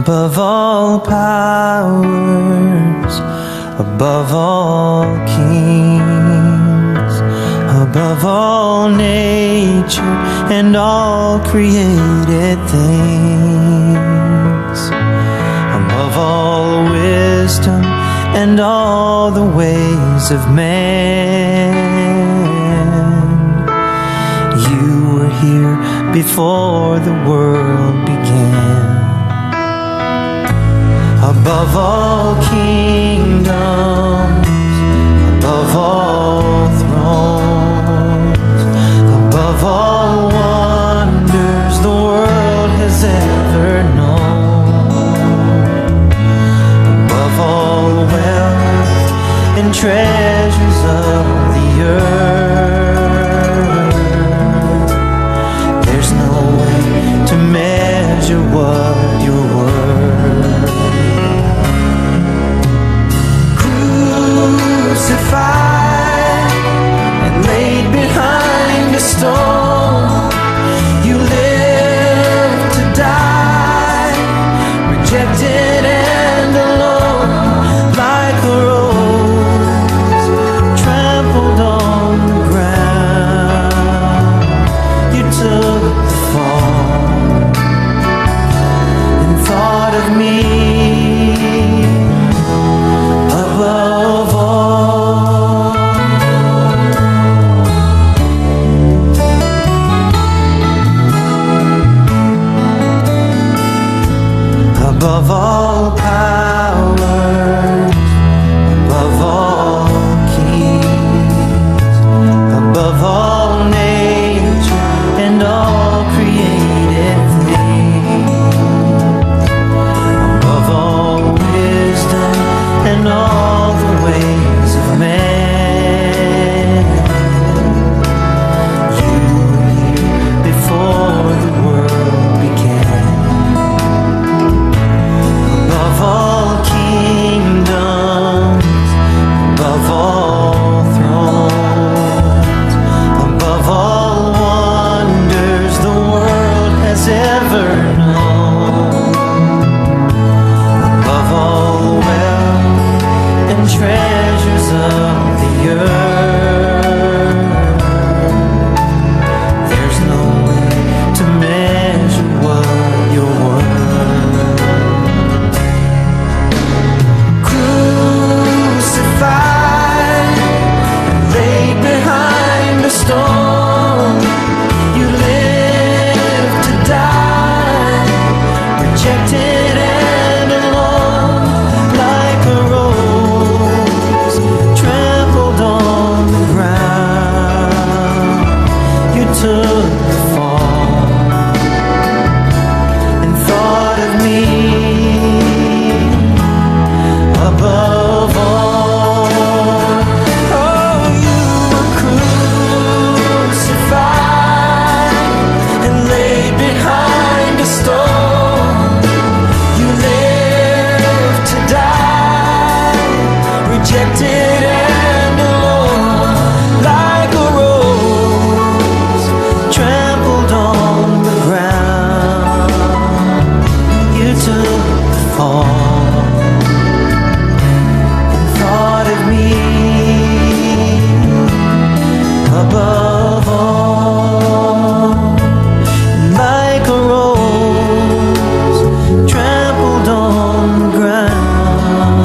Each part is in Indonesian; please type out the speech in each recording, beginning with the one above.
above all powers, above all kings, above all nature and all created things, above all wisdom and all the ways of man. You were here before the world began. Above all kingdoms, above all thrones, above all wonders the world has ever known, above all wealth and treasures of the earth, there's no way to measure what you're worth. Crucified and laid behind a stone, you lived to die, rejected and alone, like a rose trampled on the ground. You took the fall and thought of me above all. Above all powers, above all kings, above all nature and all created things, above all wisdom and all the ways of man. You were here before the world began. Above all kingdoms, above all thrones, above all wonders the world has ever known, above all wealth and treasures of the earth, there's no way to measure what you're worth. Crucified and laid behind a stone, you lived to die, rejected and alone, like a rose trampled on the ground. You took the fall and thought of me above all. Oh, you were crucified and laid behind a stone. You lived to die, rejected and alone, like a rose trampled on the ground. You took the fall and thought of me above all, like a rose trampled on the ground.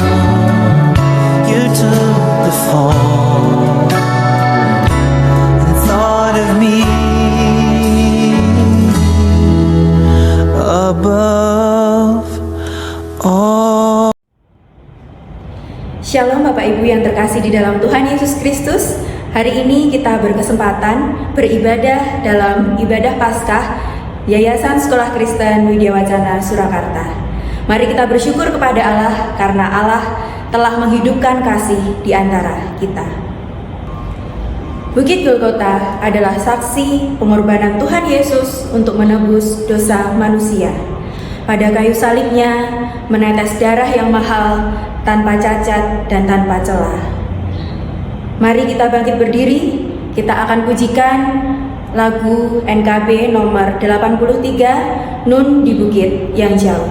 You took the fall and thought of me above all. Shalom Bapak Ibu yang terkasih di dalam Tuhan Yesus Kristus. Hari ini kita berkesempatan beribadah dalam ibadah Paskah Yayasan Sekolah Kristen Widya Wacana Surakarta. Mari kita bersyukur kepada Allah karena Allah telah menghidupkan kasih di antara kita. Bukit Golgota adalah saksi pengorbanan Tuhan Yesus untuk menebus dosa manusia. Pada kayu salibnya menetes darah yang mahal, tanpa cacat dan tanpa celah. Mari kita bangkit berdiri, kita akan pujikan lagu NKB nomor 83, Nun di Bukit yang Jauh.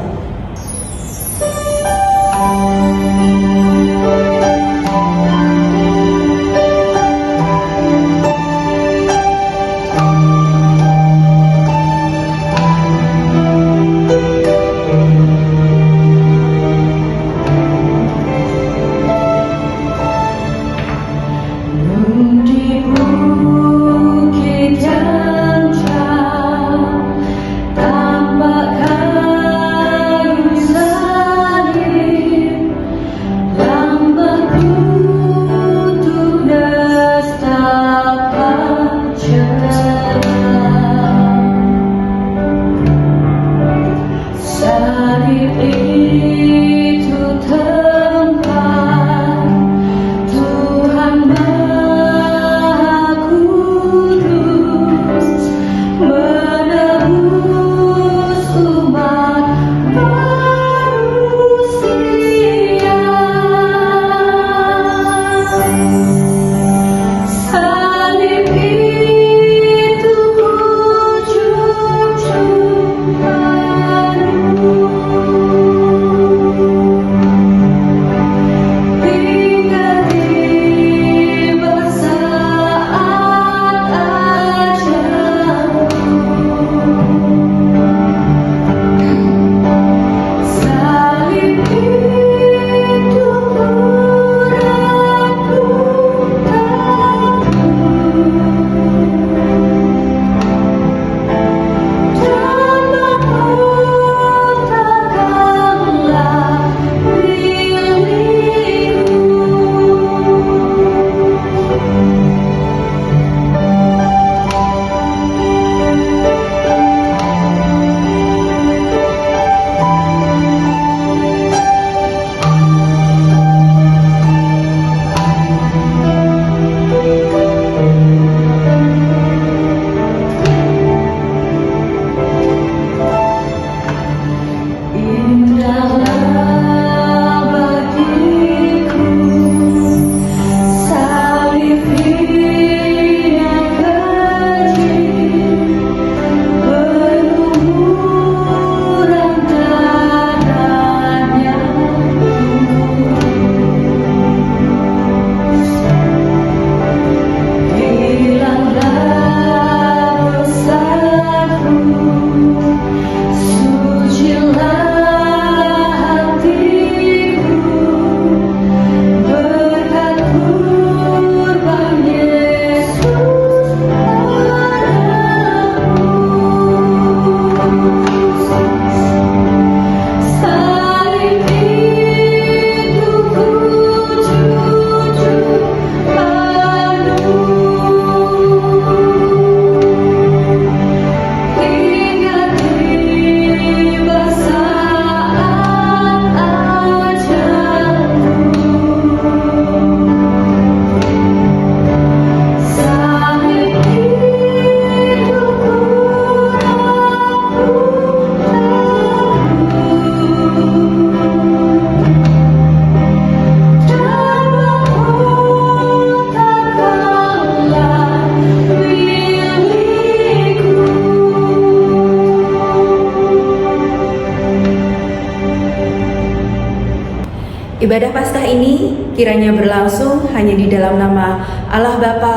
Ibadah Paskah ini kiranya berlangsung hanya di dalam nama Allah Bapa,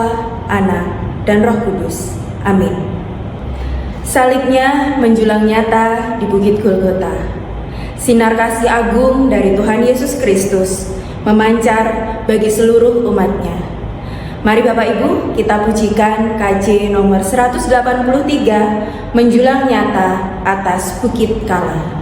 Anak, dan Roh Kudus. Amin. Salibnya menjulang nyata di Bukit Golgota. Sinar kasih agung dari Tuhan Yesus Kristus memancar bagi seluruh umatnya. Mari Bapak Ibu kita pujikan KJ nomor 183 menjulang nyata atas Bukit Kala.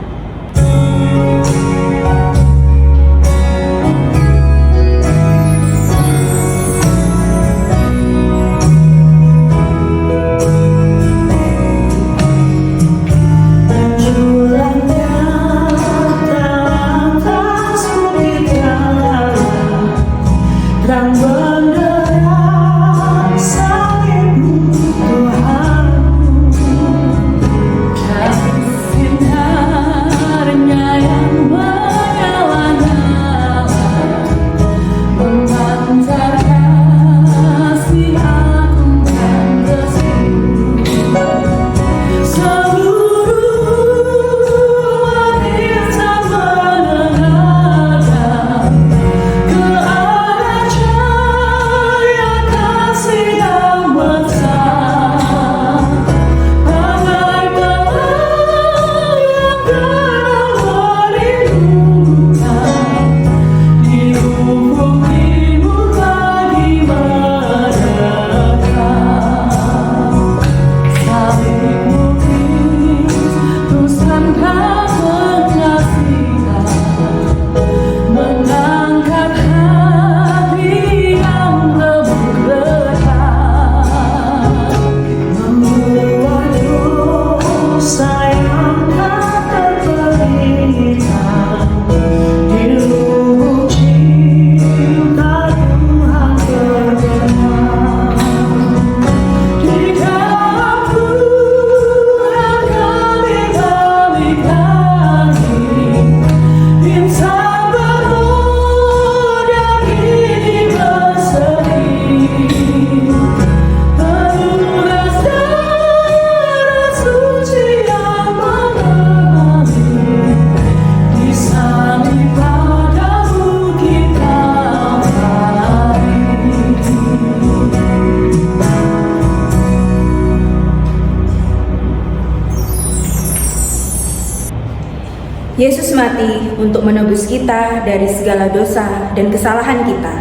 Yesus mati untuk menebus kita dari segala dosa dan kesalahan kita.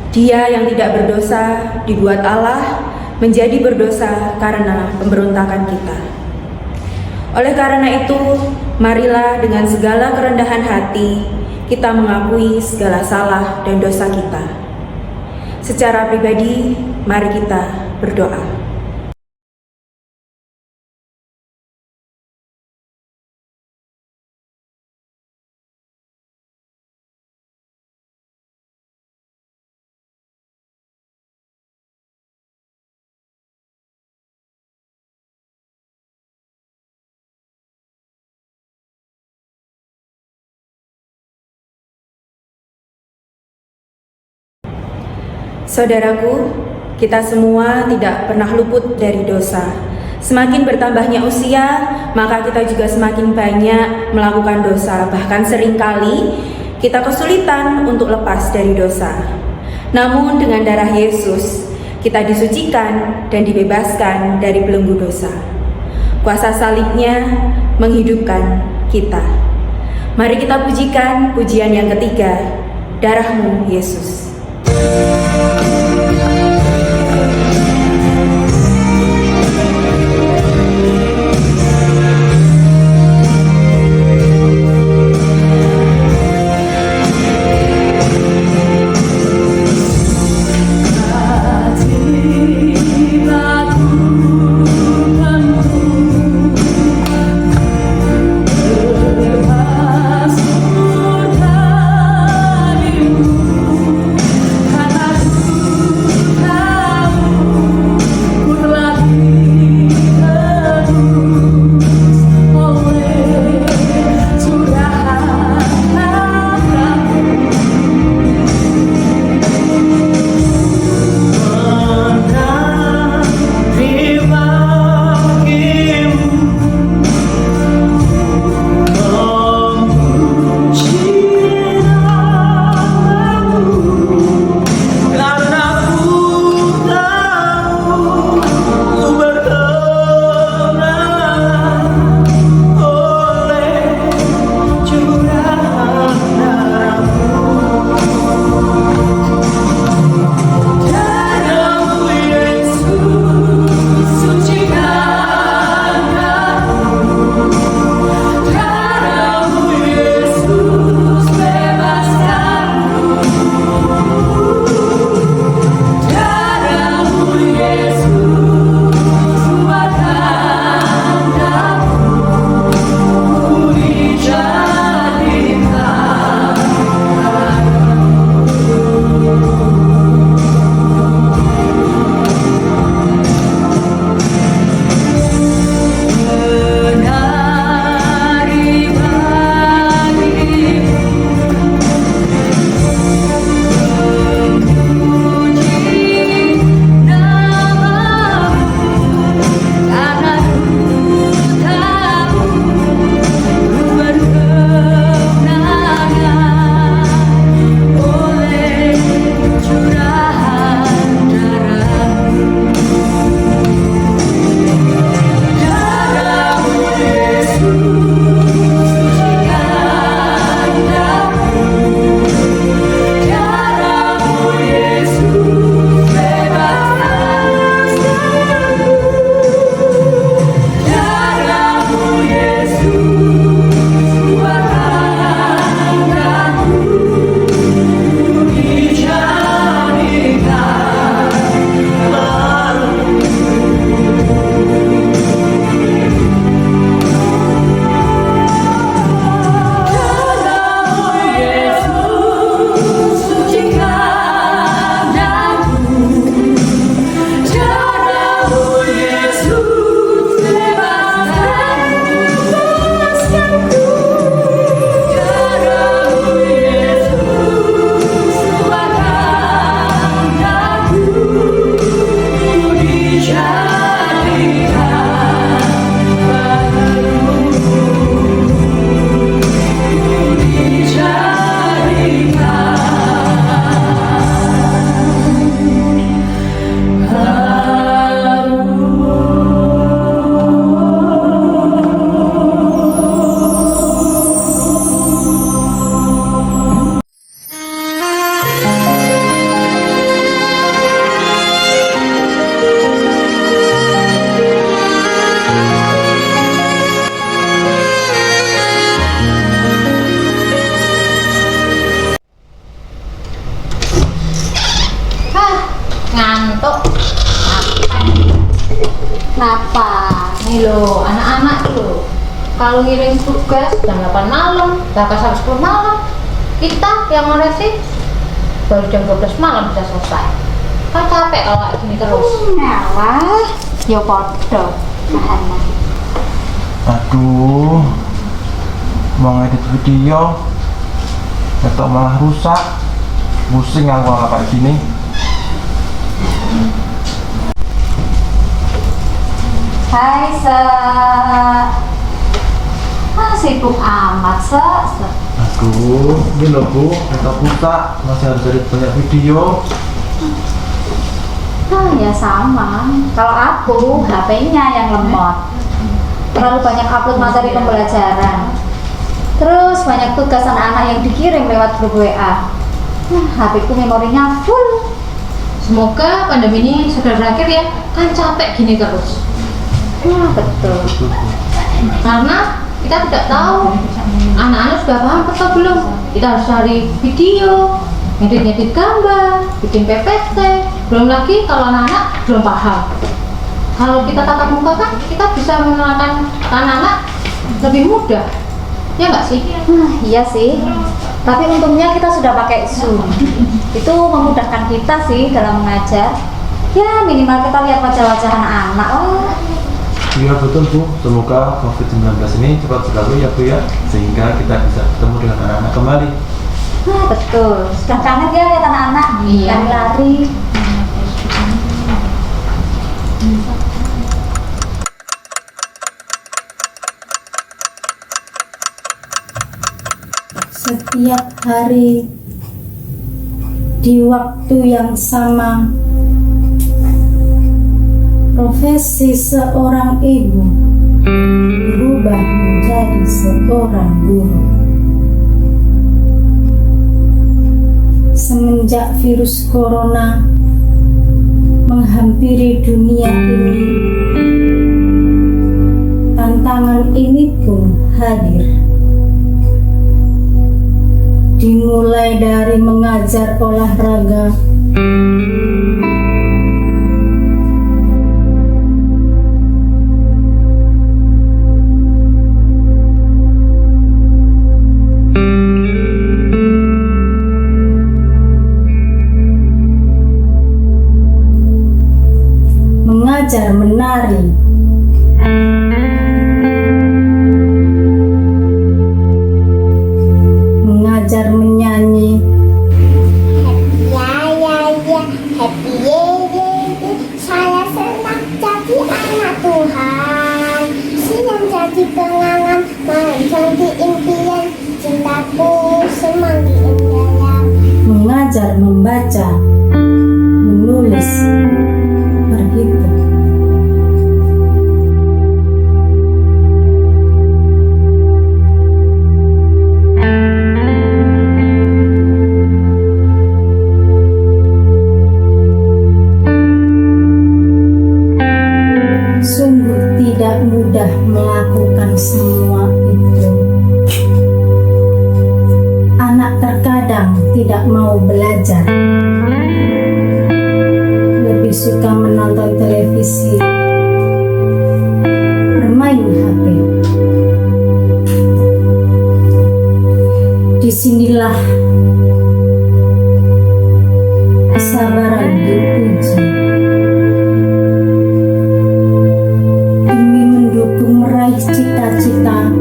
Dia yang tidak berdosa dibuat Allah menjadi berdosa karena pemberontakan kita. Oleh karena itu, marilah dengan segala kerendahan hati kita mengakui segala salah dan dosa kita. Secara pribadi, mari kita berdoa. Saudaraku, kita semua tidak pernah luput dari dosa. Semakin bertambahnya usia, maka kita juga semakin banyak melakukan dosa. Bahkan seringkali kita kesulitan untuk lepas dari dosa. Namun dengan darah Yesus, kita disucikan dan dibebaskan dari belenggu dosa. Kuasa salibnya menghidupkan kita. Mari kita pujikan pujian yang ketiga, Darah-Mu Yesus. Kenapa? Nih loh, anak-anak tuh kalau ngirim tugas jam 8 malam, bahkan sampai 10 malam, kita yang ngoreksi baru jam 12 malam bisa selesai. Kan capek kalau kayak gini terus. Wah, ya podo. Aduh, mau ngedit video, atau malah rusak. Pusing aku kalau kayak gini. Hai, sibuk amat, Aduh, ini loh Bu, atau rusak, masih harus edit banyak video. Ya sama. Kalau aku, HP-nya yang lemot. Terlalu banyak upload materi pembelajaran. Terus banyak tugas anak-anak yang dikirim lewat grup WA. HP-ku memorinya full. Semoga pandemi ini segera berakhir ya, kan capek gini terus. Betul. Karena kita tidak tahu anak-anak sudah paham atau belum. Kita harus cari video, ngedit gambar, bikin PPT. Belum lagi kalau anak-anak belum paham. Kalau kita tatap muka kan kita bisa mengenalkan anak-anak lebih mudah. Ya nggak sih? Iya sih. Tapi untungnya kita sudah pakai Zoom. Itu memudahkan kita sih dalam mengajar. Ya minimal kita lihat wajah-wajah anak-anak. Iya betul Bu, semoga COVID-19 ini cepat berlalu ya Bu ya, sehingga kita bisa ketemu dengan anak-anak kembali. Betul. Sudah kangen ya lihat anak-anak lari-lari. Setiap hari di waktu yang sama, profesi seorang ibu berubah menjadi seorang guru. Semenjak virus corona menghampiri dunia ini, tantangan ini pun hadir. Dimulai dari mengajar olahraga, mengajar menari, mengajar menyanyi, happy saya senang jadi anak Tuhan, siang jadi pengangan, malam jadi impian, cintaku semanggi indah. mengajar membaca, menulis, berhitung. Sungguh tidak mudah melakukan semua itu. Anak terkadang tidak mau belajar, lebih suka menonton televisi, bermain HP. Disinilah kesabaran diuji. Demi mendukung meraih cita-cita,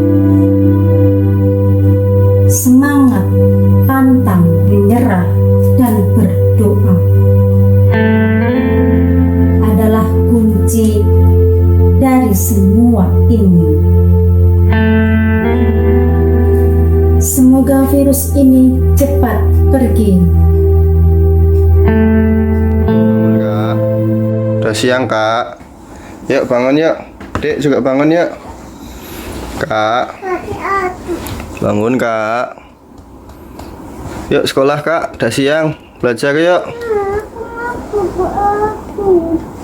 semangat, pantang, menyerah, dan berdoa adalah kunci dari semua ini. Semoga virus ini cepat pergi. Kak, udah siang Kak. Yuk bangun yuk. Dek juga bangun yuk. Kak, bangun Kak. Yuk sekolah Kak, udah siang. Belajar yuk.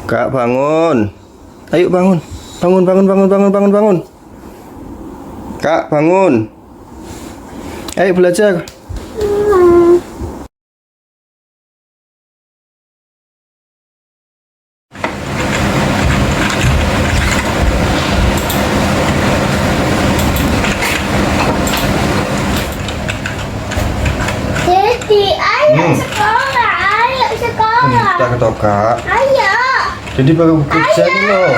Kak bangun. Ayo bangun. Bangun. Kak bangun. Ayo belajar. kita ketokak. Ayo. Jadi baru kerja nih loh.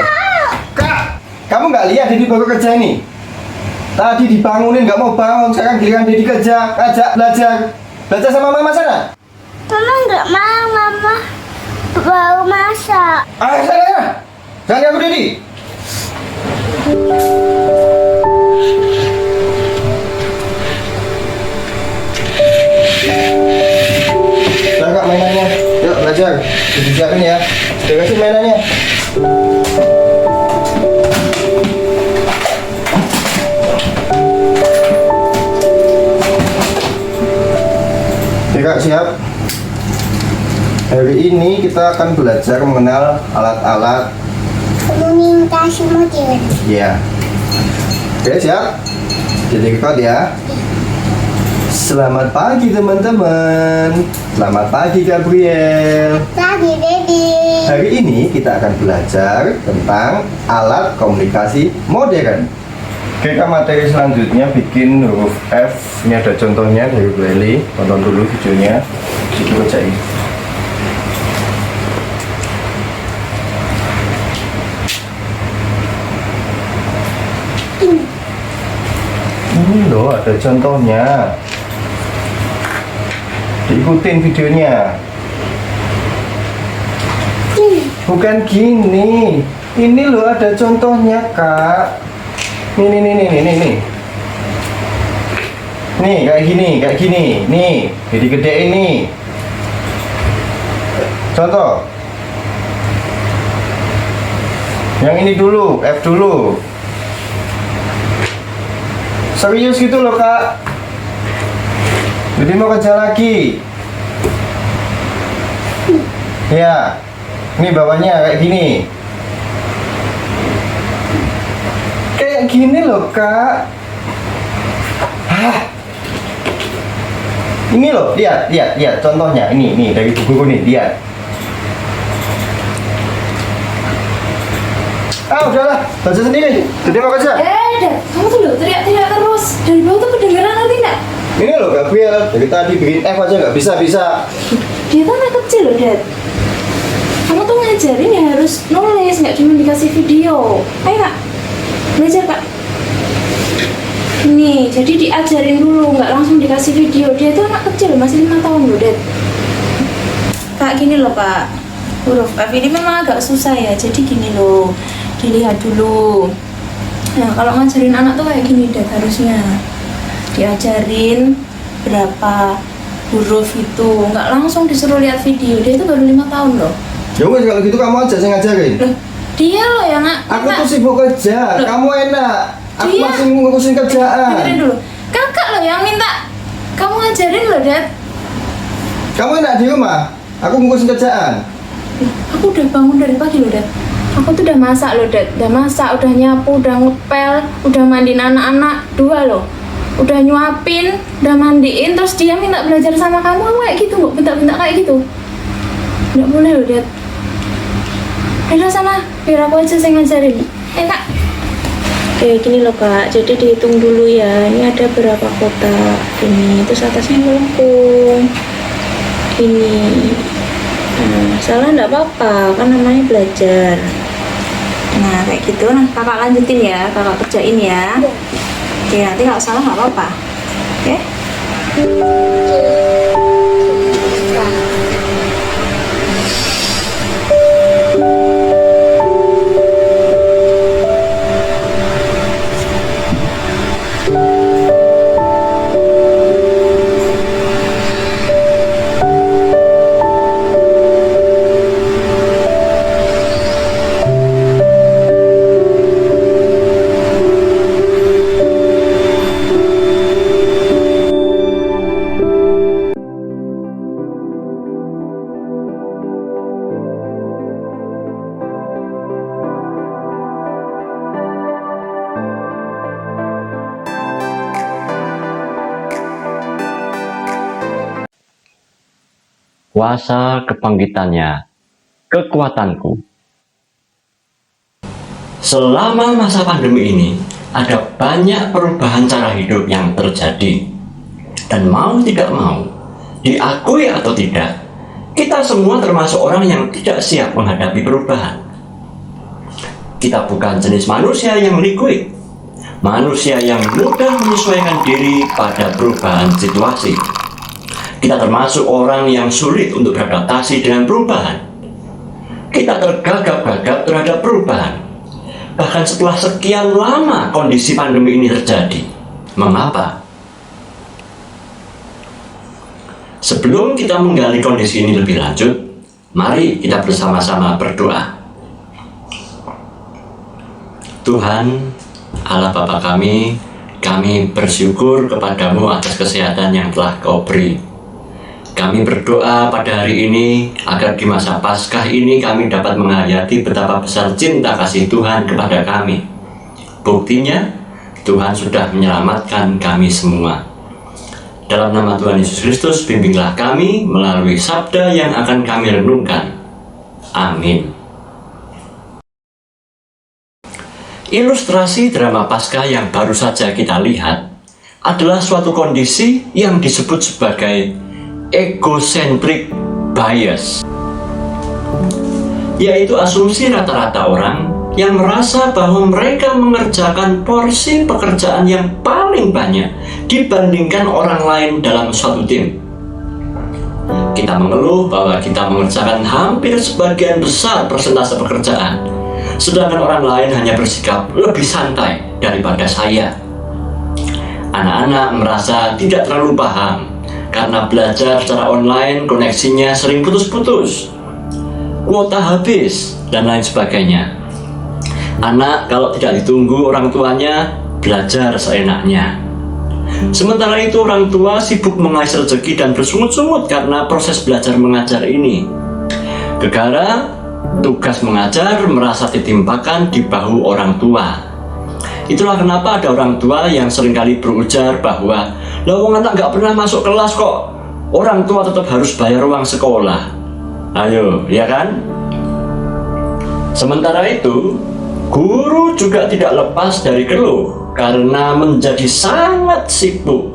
Kak, kamu nggak lihat Dedi baru kerja ini? Tadi dibangunin nggak mau bangun, sekarang giliran Dedi kerja, ajak belajar. Belajar sama mama sana. Mama nggak mau, Mama baru masak. Sana. Jangan ganggu Dedi. Udah Kak mainannya. Yuk belajar. Dedi siapin ya. Udah kasih mainannya. Oke Kak, siap. Hari ini kita akan belajar mengenal alat-alat. Komunikasi modern. Iya. Oke, siap. Jadi record ya. Selamat pagi teman-teman. Selamat pagi Gabriel. Tadi Dedi. Hari ini kita akan belajar tentang alat komunikasi modern. Oke Kak, materi selanjutnya bikin huruf F. Ini ada contohnya dari Bu Eli. Tonton dulu videonya. Situ kerjain. Ini loh ada contohnya. Diikutin videonya. Bukan gini. Ini loh ada contohnya Kak. Nih. Nih kayak gini. Nih, jadi gede ini. Contoh. Yang ini dulu, F dulu. Serius gitu loh Kak. Jadi mau kerja lagi. Ya. Ini bawahnya kayak gini. Kayak gini loh Kak. Hah. Ini loh, lihat contohnya. Ini dari buku nih, lihat. Udahlah, baca sendiri. Jadi mau kerja. Dad, kamu tuh loh teriak-teriak terus. Dari bawah tuh kedengeran nanti nggak? Ini loh Gabriel, dari tadi bikin F aja nggak bisa. Dia kan anak kecil loh, Dad. Kamu tuh ngajarin ya harus nulis, nggak cuma dikasih video. Ayo Kak, belajar Kak. Ini, jadi diajarin dulu, nggak langsung dikasih video. Dia tuh anak kecil, masih 5 tahun loh, Dad. Kak, gini loh Kak. Huruf F ini memang agak susah ya, jadi gini loh. Dilihat dulu. Nah, kalau ngajarin anak tuh kayak gini, Dad, harusnya diajarin berapa huruf itu, nggak langsung disuruh lihat video. Dia itu baru 5 tahun loh. Ya wes kalau gitu kamu aja saya ngajarin. Loh, dia loh yang Aku tuh sibuk kerja, Loh. kamu enak. Aku Dia- masih ngurusin kerjaan. dengerin dulu. Kakak loh yang minta kamu ngajarin loh, Dad. Kamu enak di rumah, aku ngurusin kerjaan. Aku udah bangun dari pagi loh, Dad. Aku tuh udah masak loh, Dad. Udah masak, udah nyapu, udah ngepel, udah mandiin anak-anak 2 loh. Udah nyuapin, udah mandiin, terus dia minta belajar sama kamu kayak gitu, nggak bentak-bentak kayak gitu. Nggak boleh loh, Dad. Ayo sana, biar aku aja yang ngajarin. Kak. Oke, gini loh Kak. Jadi dihitung dulu ya. Ini ada berapa kotak. Ini, terus atasnya melengkung. Ini. Nah, salah nggak apa-apa, kan namanya belajar. Nah, kayak gitu. Nah, kakak lanjutin ya, kakak kerjain ya. Oke, nanti kalau salah nggak apa-apa. Oke? Kuasa kebangkitannya, kekuatanku. Selama masa pandemi ini, ada banyak perubahan cara hidup yang terjadi. Dan mau tidak mau, diakui atau tidak, Kita semua termasuk orang yang tidak siap menghadapi perubahan. Kita bukan jenis manusia yang liquid, manusia yang mudah menyesuaikan diri pada perubahan situasi. Kita termasuk orang yang sulit untuk beradaptasi dengan perubahan. Kita tergagap-gagap terhadap perubahan, bahkan setelah sekian lama kondisi pandemi ini terjadi. Mengapa? Sebelum kita menggali kondisi ini lebih lanjut, mari kita bersama-sama berdoa. Tuhan, Allah Bapa kami bersyukur kepadamu atas kesehatan yang telah Kau beri. Kami berdoa pada hari ini agar di masa Paskah ini kami dapat menghayati betapa besar cinta kasih Tuhan kepada kami. Buktinya, Tuhan sudah menyelamatkan kami semua. Dalam nama Tuhan Yesus Kristus, bimbinglah kami melalui sabda yang akan kami renungkan. Amin. Ilustrasi drama Paskah yang baru saja kita lihat adalah suatu kondisi yang disebut sebagai egocentric bias, yaitu asumsi rata-rata orang yang merasa bahwa mereka mengerjakan porsi pekerjaan yang paling banyak dibandingkan orang lain dalam suatu tim. Kita mengeluh bahwa kita mengerjakan hampir sebagian besar persentase pekerjaan, sedangkan orang lain hanya bersikap lebih santai daripada saya. Anak-anak merasa tidak terlalu paham karena belajar secara online koneksinya sering putus-putus, kuota habis, dan lain sebagainya. Anak kalau tidak ditunggu orang tuanya belajar seenaknya. Sementara itu orang tua sibuk mengais rezeki dan bersungut-sungut karena proses belajar mengajar ini. Gegara tugas mengajar merasa ditimpakan di bahu orang tua. Itulah kenapa ada orang tua yang seringkali berujar bahwa wong anak nggak pernah masuk kelas kok, orang tua tetap harus bayar uang sekolah. Ayo, ya kan? Sementara itu, guru juga tidak lepas dari keluh karena menjadi sangat sibuk.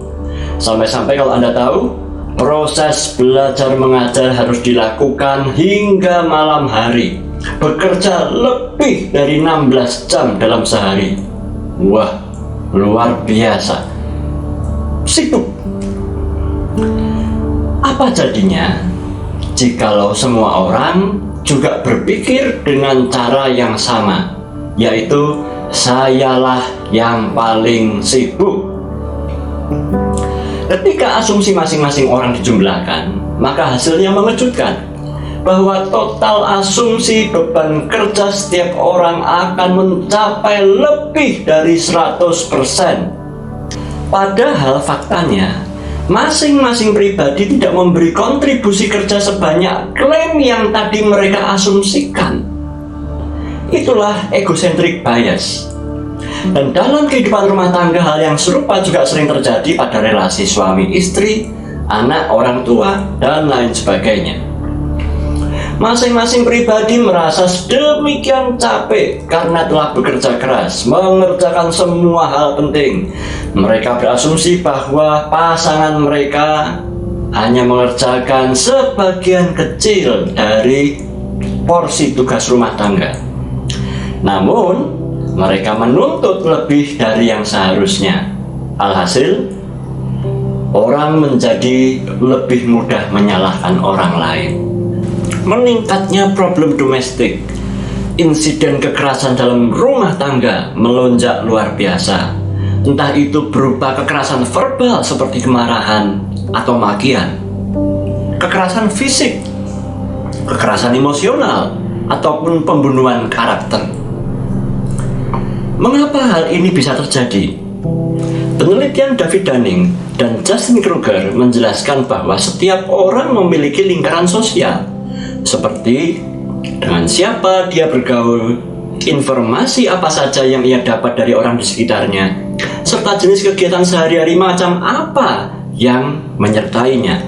Sampai-sampai kalau Anda tahu, proses belajar mengajar harus dilakukan hingga malam hari, bekerja lebih dari 16 jam dalam sehari. Wah, luar biasa sibuk. Apa jadinya jikalau semua orang juga berpikir dengan cara yang sama, yaitu sayalah yang paling sibuk? Ketika asumsi masing-masing orang dijumlahkan, maka hasilnya mengejutkan bahwa total asumsi beban kerja setiap orang akan mencapai lebih dari 100%. Padahal faktanya, masing-masing pribadi tidak memberi kontribusi kerja sebanyak klaim yang tadi mereka asumsikan. Itulah egocentric bias. Dan dalam kehidupan rumah tangga, hal yang serupa juga sering terjadi pada relasi suami istri, anak orang tua, dan lain sebagainya. Masing-masing pribadi merasa sedemikian capek karena telah bekerja keras mengerjakan semua hal penting. Mereka berasumsi bahwa pasangan mereka hanya mengerjakan sebagian kecil dari porsi tugas rumah tangga. Namun, mereka menuntut lebih dari yang seharusnya. Alhasil, orang menjadi lebih mudah menyalahkan orang lain. Meningkatnya problem domestik, insiden kekerasan dalam rumah tangga melonjak luar biasa. Entah itu berupa kekerasan verbal seperti kemarahan atau makian, kekerasan fisik, kekerasan emosional, ataupun pembunuhan karakter. Mengapa hal ini bisa terjadi? Penelitian David Dunning dan Justin Kruger menjelaskan bahwa setiap orang memiliki lingkaran sosial, seperti dengan siapa dia bergaul, informasi apa saja yang ia dapat dari orang di sekitarnya, serta jenis kegiatan sehari-hari macam apa yang menyertainya.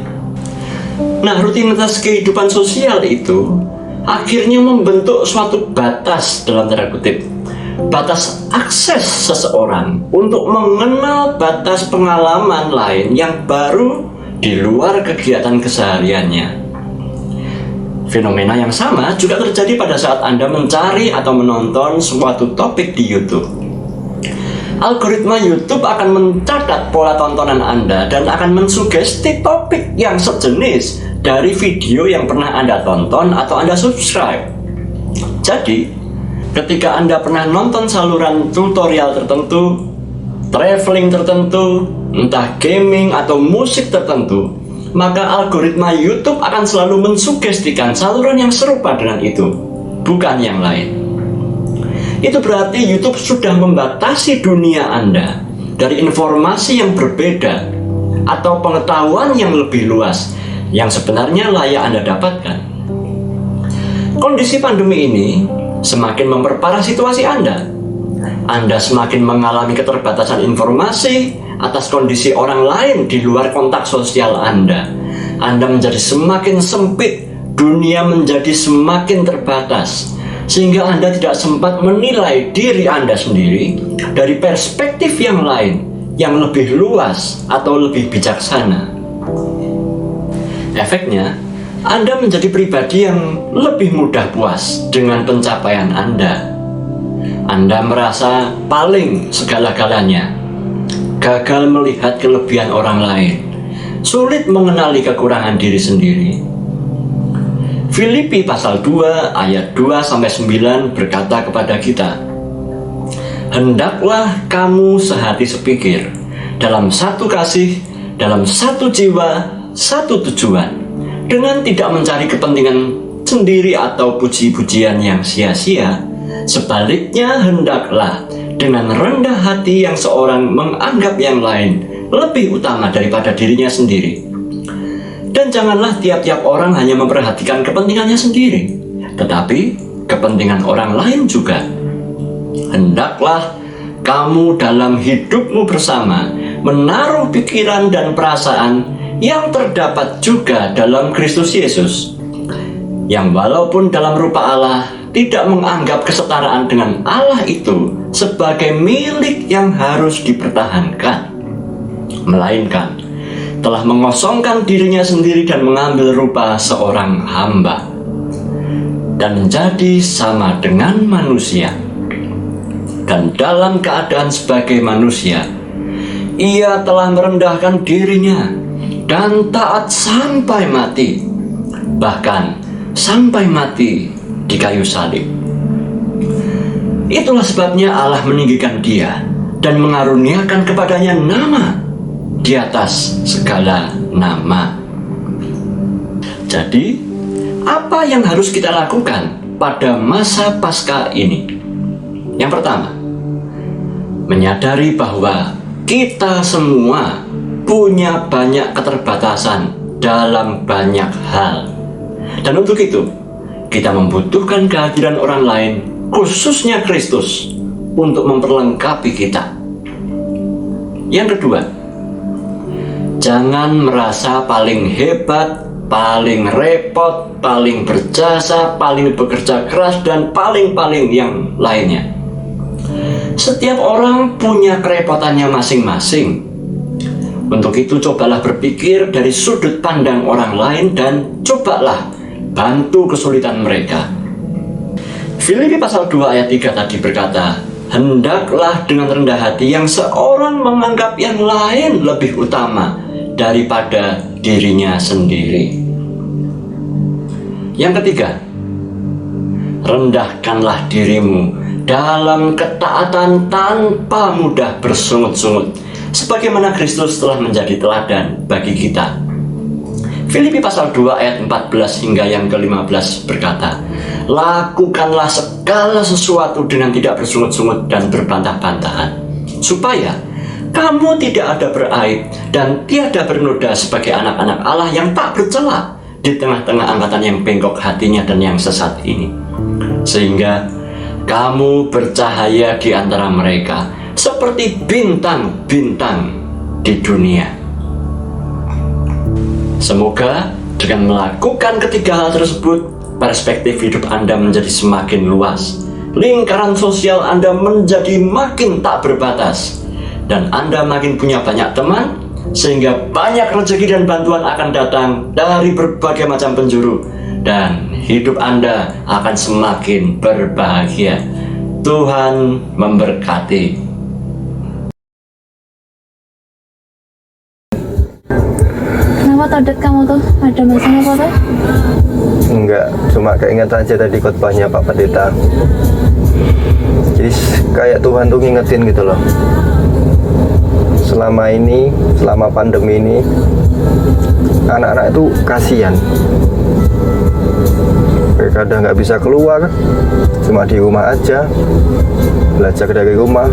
Nah, rutinitas kehidupan sosial itu akhirnya membentuk suatu batas, dalam tanda kutip, batas akses seseorang untuk mengenal batas pengalaman lain yang baru di luar kegiatan kesehariannya. Fenomena yang sama juga terjadi pada saat Anda mencari atau menonton suatu topik di YouTube. Algoritma YouTube akan mencatat pola tontonan Anda dan akan mensugesti topik yang sejenis dari video yang pernah Anda tonton atau Anda subscribe. Jadi, ketika Anda pernah nonton saluran tutorial tertentu, traveling tertentu, entah gaming atau musik tertentu, maka algoritma YouTube akan selalu mensugestikan saluran yang serupa dengan itu, bukan yang lain. Itu berarti YouTube sudah membatasi dunia Anda dari informasi yang berbeda atau pengetahuan yang lebih luas yang sebenarnya layak Anda dapatkan. Kondisi pandemi ini semakin memperparah situasi Anda. Anda semakin mengalami keterbatasan informasi atas kondisi orang lain di luar kontak sosial Anda. Anda menjadi semakin sempit, dunia menjadi semakin terbatas, sehingga Anda tidak sempat menilai diri Anda sendiri dari perspektif yang lain, yang lebih luas atau lebih bijaksana. Efeknya, Anda menjadi pribadi yang lebih mudah puas dengan pencapaian Anda. Anda merasa paling segala-galanya, gagal melihat kelebihan orang lain, sulit mengenali kekurangan diri sendiri. Filipi pasal 2 ayat 2-9 berkata kepada kita, "Hendaklah kamu sehati sepikir, dalam satu kasih, dalam satu jiwa, satu tujuan, dengan tidak mencari kepentingan sendiri atau puji-pujian yang sia-sia. Sebaliknya hendaklah dengan rendah hati yang seorang menganggap yang lain lebih utama daripada dirinya sendiri. Dan janganlah tiap-tiap orang hanya memperhatikan kepentingannya sendiri, tetapi kepentingan orang lain juga. Hendaklah kamu dalam hidupmu bersama menaruh pikiran dan perasaan yang terdapat juga dalam Kristus Yesus, yang walaupun dalam rupa Allah tidak menganggap kesetaraan dengan Allah itu sebagai milik yang harus dipertahankan, melainkan telah mengosongkan dirinya sendiri dan mengambil rupa seorang hamba dan menjadi sama dengan manusia. Dan dalam keadaan sebagai manusia, ia telah merendahkan dirinya dan taat sampai mati, bahkan sampai mati di kayu salib. Itulah sebabnya Allah meninggikan dia dan mengaruniakan kepadanya nama di atas segala nama. Jadi, apa yang harus kita lakukan pada masa Paskah ini? Yang pertama, menyadari bahwa kita semua punya banyak keterbatasan dalam banyak hal. Dan untuk itu, kita membutuhkan kehadiran orang lain, khususnya Kristus, untuk memperlengkapi kita. Yang kedua, jangan merasa paling hebat, paling repot, paling berjasa, paling bekerja keras, dan paling-paling yang lainnya. Setiap orang punya kerepotannya masing-masing. Untuk itu, cobalah berpikir dari sudut pandang orang lain dan cobalah bantu kesulitan mereka. Filipi pasal 2 ayat 3 tadi berkata, "Hendaklah dengan rendah hati yang seorang menganggap yang lain lebih utama daripada dirinya sendiri." Yang ketiga, rendahkanlah dirimu dalam ketaatan tanpa mudah bersungut-sungut, sebagaimana Kristus telah menjadi teladan bagi kita. Filipi pasal 2 ayat 14 hingga yang ke-15 berkata, "Lakukanlah segala sesuatu dengan tidak bersungut-sungut dan berbantah-bantahan, supaya kamu tidak ada beraib dan tiada bernoda sebagai anak-anak Allah yang tak bercela di tengah-tengah angkatan yang bengkok hatinya dan yang sesat ini, sehingga kamu bercahaya di antara mereka seperti bintang-bintang di dunia." Semoga dengan melakukan ketiga hal tersebut, perspektif hidup Anda menjadi semakin luas, lingkaran sosial Anda menjadi makin tak berbatas, dan Anda makin punya banyak teman, sehingga banyak rezeki dan bantuan akan datang dari berbagai macam penjuru, dan hidup Anda akan semakin berbahagia. Tuhan memberkati. Kenapa Todet kamu tuh? Ada masalah apa tuh? Enggak, cuma keinget aja tadi khotbahnya Pak Pendeta. Jadi kayak Tuhan tuh ngingetin gitu loh. Selama ini, selama pandemi ini, anak-anak itu kasihan. Mereka udah nggak bisa keluar, cuma di rumah aja, belajar dari rumah,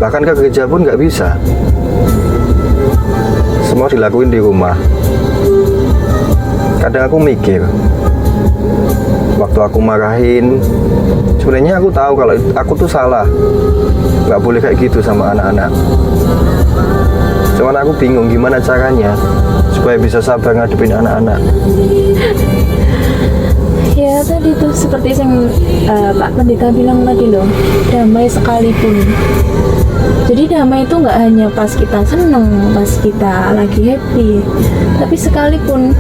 bahkan ke gereja pun nggak bisa. Semua dilakuin di rumah. Kadang aku mikir, waktu aku marahin, sebenarnya aku tahu kalau aku tuh salah, nggak boleh kayak gitu sama anak-anak. Cuman aku bingung gimana caranya supaya bisa sabar ngadepin anak-anak. Ya tadi tuh seperti yang Pak Pendeta bilang tadi loh, damai sekalipun. Jadi damai itu nggak hanya pas kita seneng, pas kita lagi happy, tapi sekalipun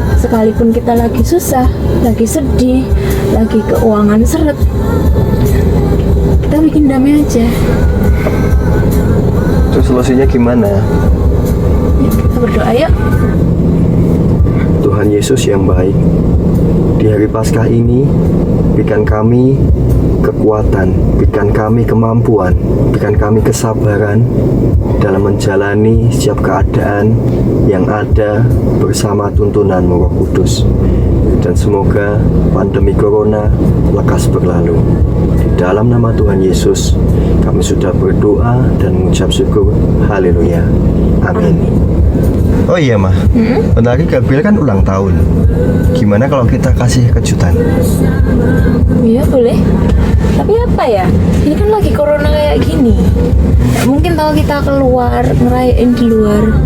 kita lagi susah, lagi sedih, lagi keuangan seret, kita bikin damai aja. Terus solusinya gimana? Ya, kita berdoa yuk. Tuhan Yesus yang baik, di hari Paskah ini berikan kami kekuatan, berikan kami kemampuan, berikan kami kesabaran dalam menjalani setiap keadaan yang ada bersama tuntunan-Mu Roh Kudus. Dan semoga pandemi Corona lekas berlalu. Di dalam nama Tuhan Yesus kami sudah berdoa dan mengucap syukur. Haleluya. Amin. Oh iya mah, bentar lagi Gabriel kan ulang tahun. Gimana kalau kita kasih kejutan? Iya boleh. Tapi apa ya? Ini kan lagi corona kayak gini. Nggak mungkin tahu kita keluar ngerayain di luar.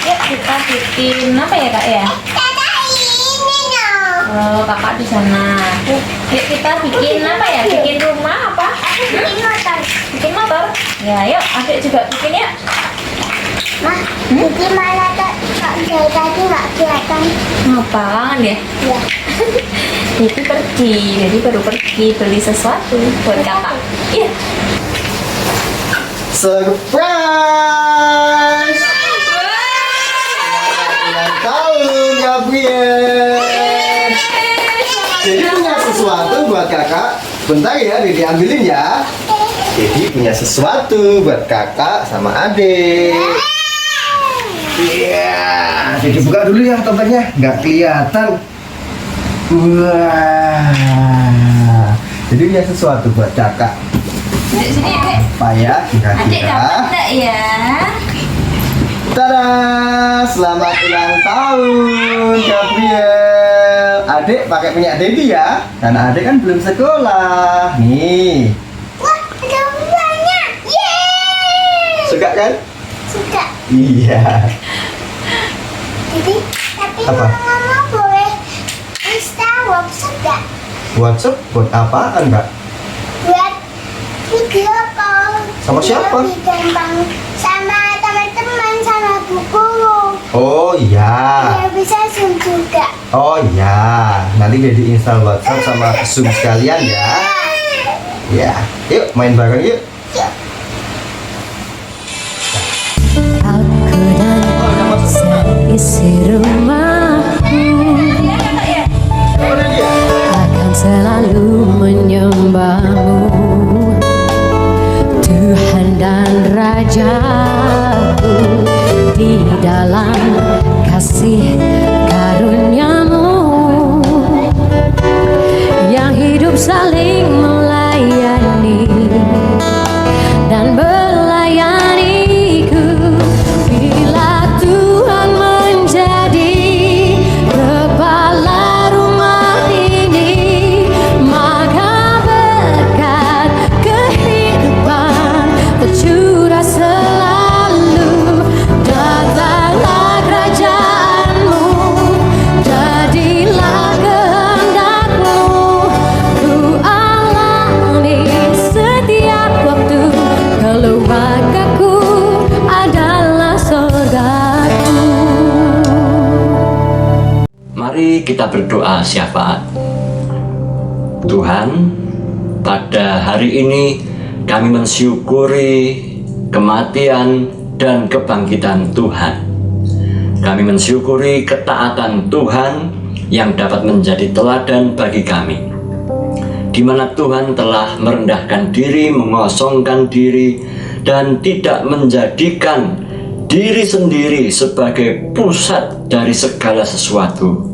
Yuk kita bikin apa ya kak ya? Oh kakak di sana. Yuk kita bikin apa ya? Bikin rumah apa? Bikin motor. Ya yuk adik juga bikin ya. Mah, gimana tuh? Kok dari tadi nggak kelihatan? Ngapa kangen ya? Ya. Jadi pergi, jadi baru pergi beli sesuatu buat kakak. Iya. Surprise! Ulang tahun Gabriel. Jadi punya sesuatu buat kakak. Bentar ya, Dede ambilin ya. Jadi punya sesuatu buat kakak sama adik. Iya, Dede buka dulu ya tompetnya, nggak kelihatan. Wah, jadi punya sesuatu buat kakak. Sini, Dek. Apa ya kira-kira? Adik dapat enggak ya? Tada! Selamat ulang tahun Gabriel. Adik pakai punya Dedi ya, karena adik kan belum sekolah. Nih. Wah, ada banyak. Yeay! Suka kan? Suka. Iya. Jadi, tapi Apa? mama boleh install WhatsApp nggak? WhatsApp buat apaan, Kak? Buat video call. Sama siapa? Lebih gampang sama teman-teman, sama buku. Oh iya. Biar bisa Zoom juga. Oh iya. Nanti Dedi install WhatsApp sama Zoom sekalian ya. Ya. Yuk main bareng yuk. Aku dan seisi rumahku akan selalu menyembahmu, Tuhan dan Rajaku, di dalam kasih karuniamu yang hidup saling melayani dan melayaniku. Bila Tuhan menjadi kepala rumah ini, maka berkat kehidupan tercurah selalu. Datanglah kerajaanmu, jadilah kehendakmu, ku alami Mari kita berdoa syafaat. Tuhan, pada hari ini kami mensyukuri kematian dan kebangkitan Tuhan. Kami mensyukuri ketaatan Tuhan yang dapat menjadi teladan bagi kami, di mana Tuhan telah merendahkan diri, mengosongkan diri, dan tidak menjadikan diri sendiri sebagai pusat dari segala sesuatu,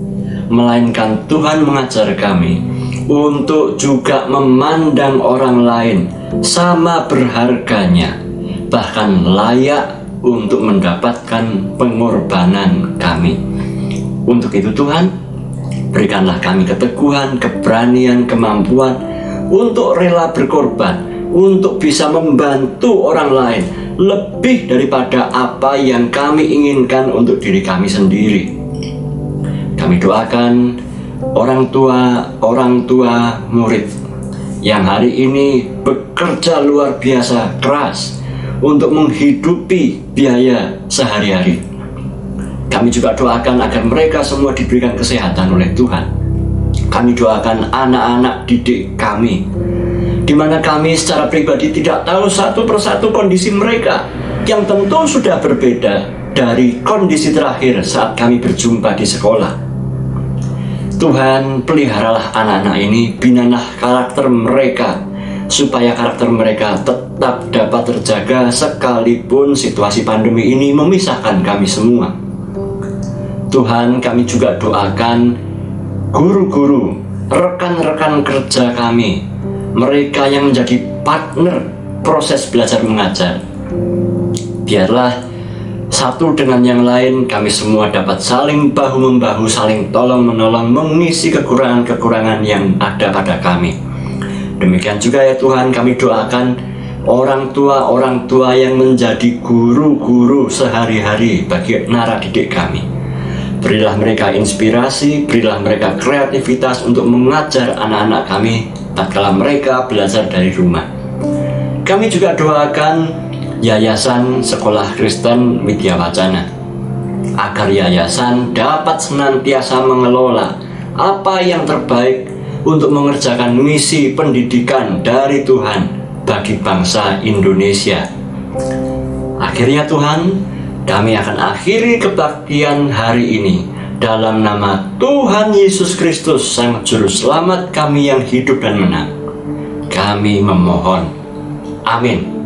melainkan Tuhan mengajar kami untuk juga memandang orang lain sama berharganya, bahkan layak untuk mendapatkan pengorbanan kami. Untuk itu Tuhan, berikanlah kami keteguhan, keberanian, kemampuan untuk rela berkorban, untuk bisa membantu orang lain lebih daripada apa yang kami inginkan untuk diri kami sendiri. Kami doakan orang tua murid yang hari ini bekerja luar biasa keras untuk menghidupi biaya sehari-hari. Kami juga doakan agar mereka semua diberikan kesehatan oleh Tuhan. Kami doakan anak-anak didik kami, di mana kami secara pribadi tidak tahu satu persatu kondisi mereka yang tentu sudah berbeda dari kondisi terakhir saat kami berjumpa di sekolah. Tuhan, peliharalah anak-anak ini, binalah karakter mereka, supaya karakter mereka tetap dapat terjaga sekalipun situasi pandemi ini memisahkan kami semua. Tuhan, kami juga doakan guru-guru, rekan-rekan kerja kami, mereka yang menjadi partner proses belajar mengajar. Biarlah satu dengan yang lain kami semua dapat saling bahu-membahu, saling tolong-menolong, mengisi kekurangan-kekurangan yang ada pada kami. Demikian juga ya Tuhan, kami doakan orang tua yang menjadi guru-guru sehari-hari bagi anak didik kami. Berilah mereka inspirasi, berilah mereka kreativitas untuk mengajar anak-anak kami tatkala mereka belajar dari rumah. Kami juga doakan Yayasan Sekolah Kristen Widya Wacana, agar yayasan dapat senantiasa mengelola apa yang terbaik untuk mengerjakan misi pendidikan dari Tuhan bagi bangsa Indonesia. Akhirnya Tuhan, kami akan akhiri kebaktian hari ini dalam nama Tuhan Yesus Kristus, Sang Juru Selamat kami yang hidup dan menang. Kami memohon. Amin.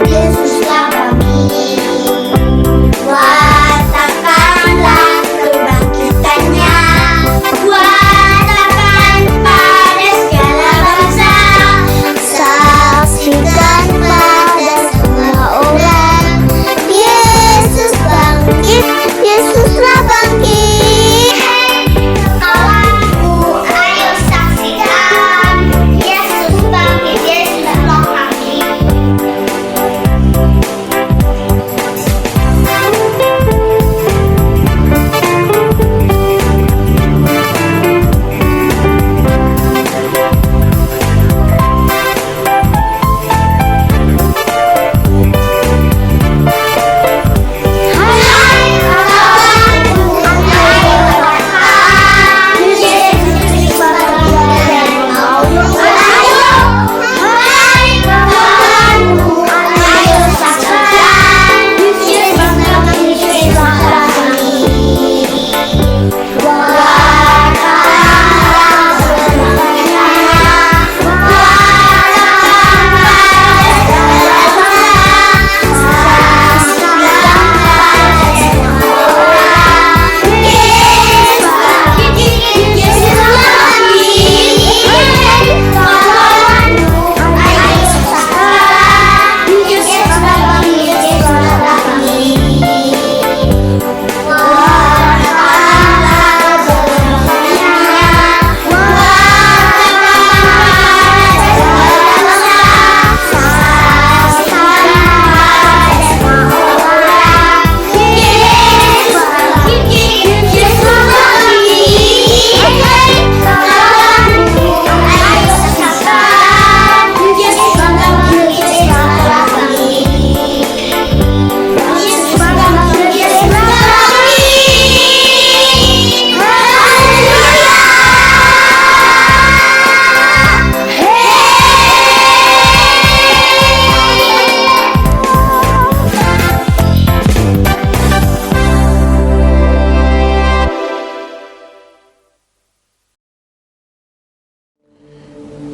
Yesus telah bangkit. Katakan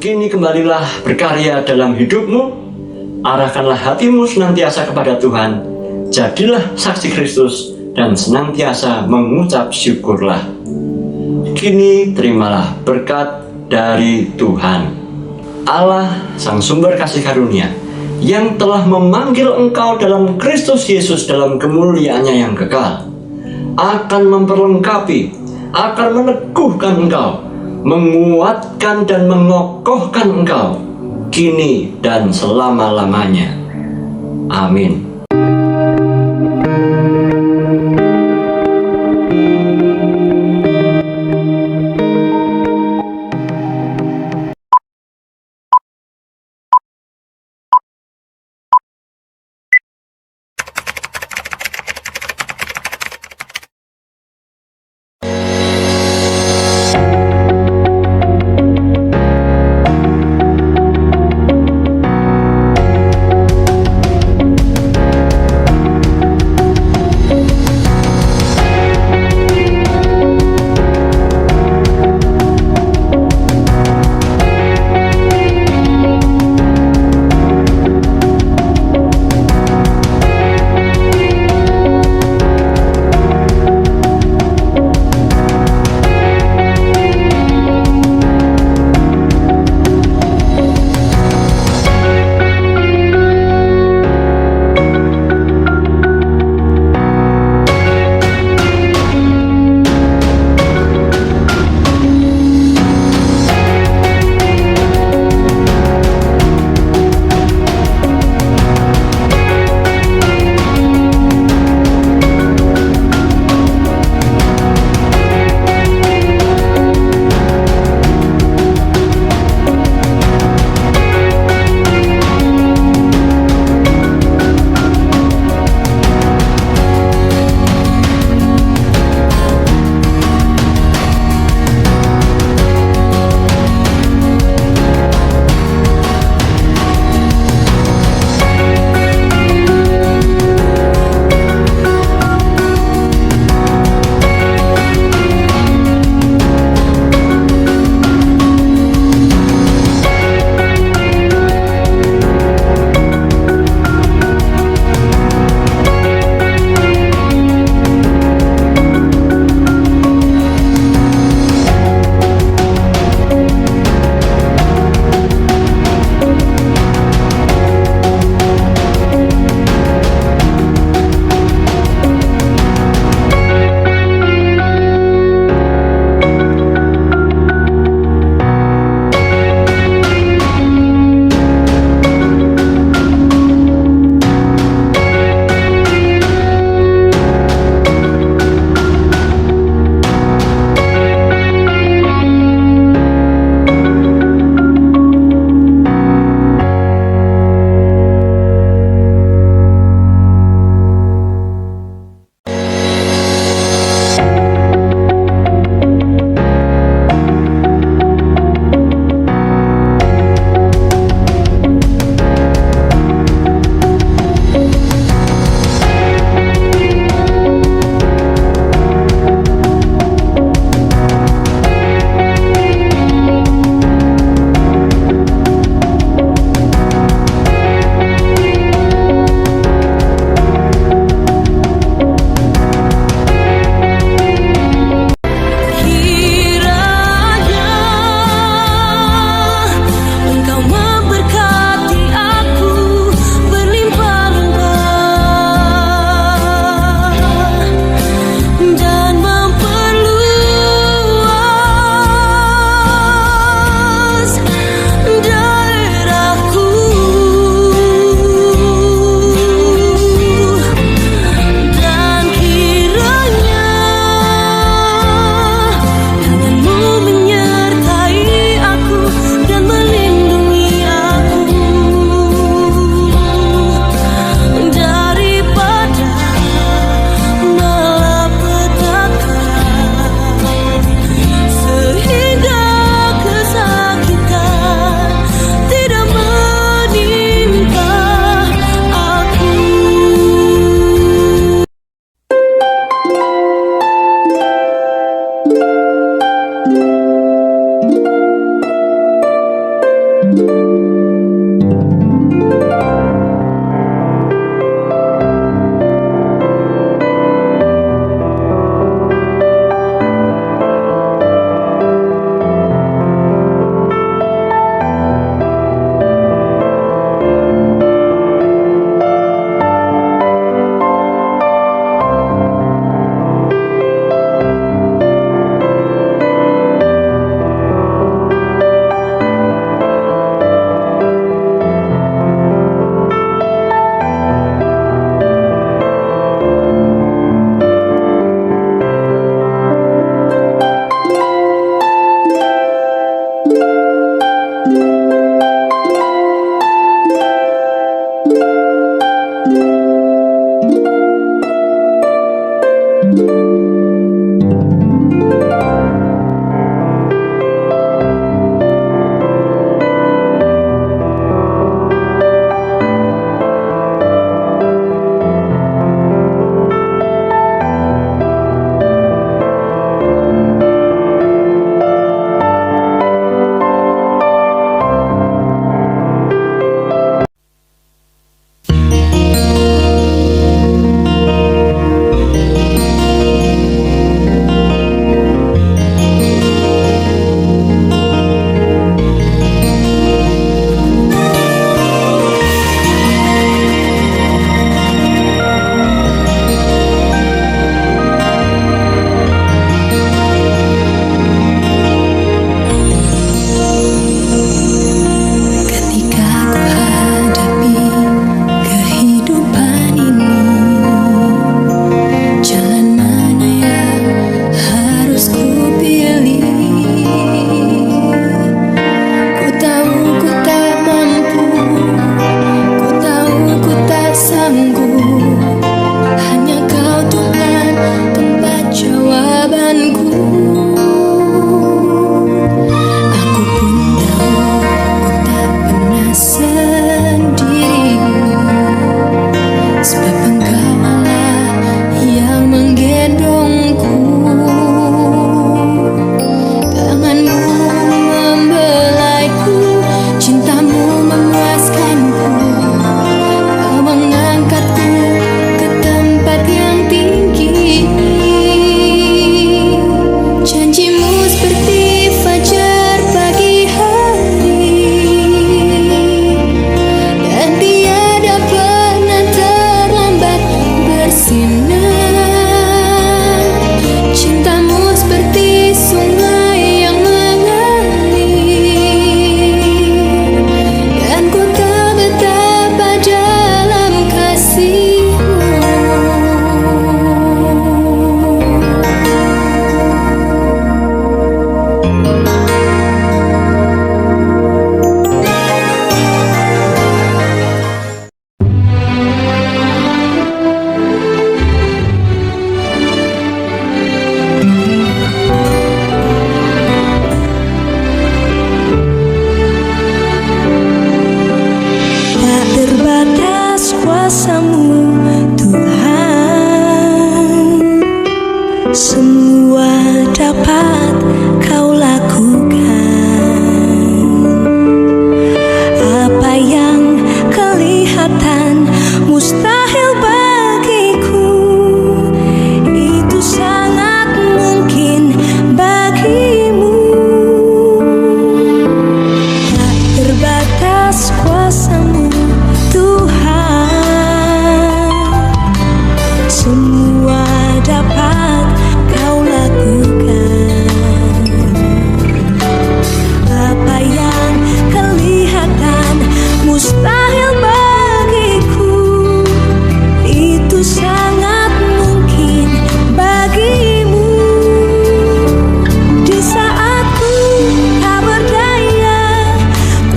kini kembalilah berkarya dalam hidupmu. Arahkanlah hatimu senantiasa kepada Tuhan. Jadilah saksi Kristus dan senantiasa mengucap syukurlah. Kini terimalah berkat dari Tuhan, Allah Sang Sumber Kasih Karunia, yang telah memanggil engkau dalam Kristus Yesus dalam kemuliaannya yang kekal, akan memperlengkapi, akan meneguhkan engkau, menguatkan dan mengokohkan engkau, kini dan selama-lamanya. Amin.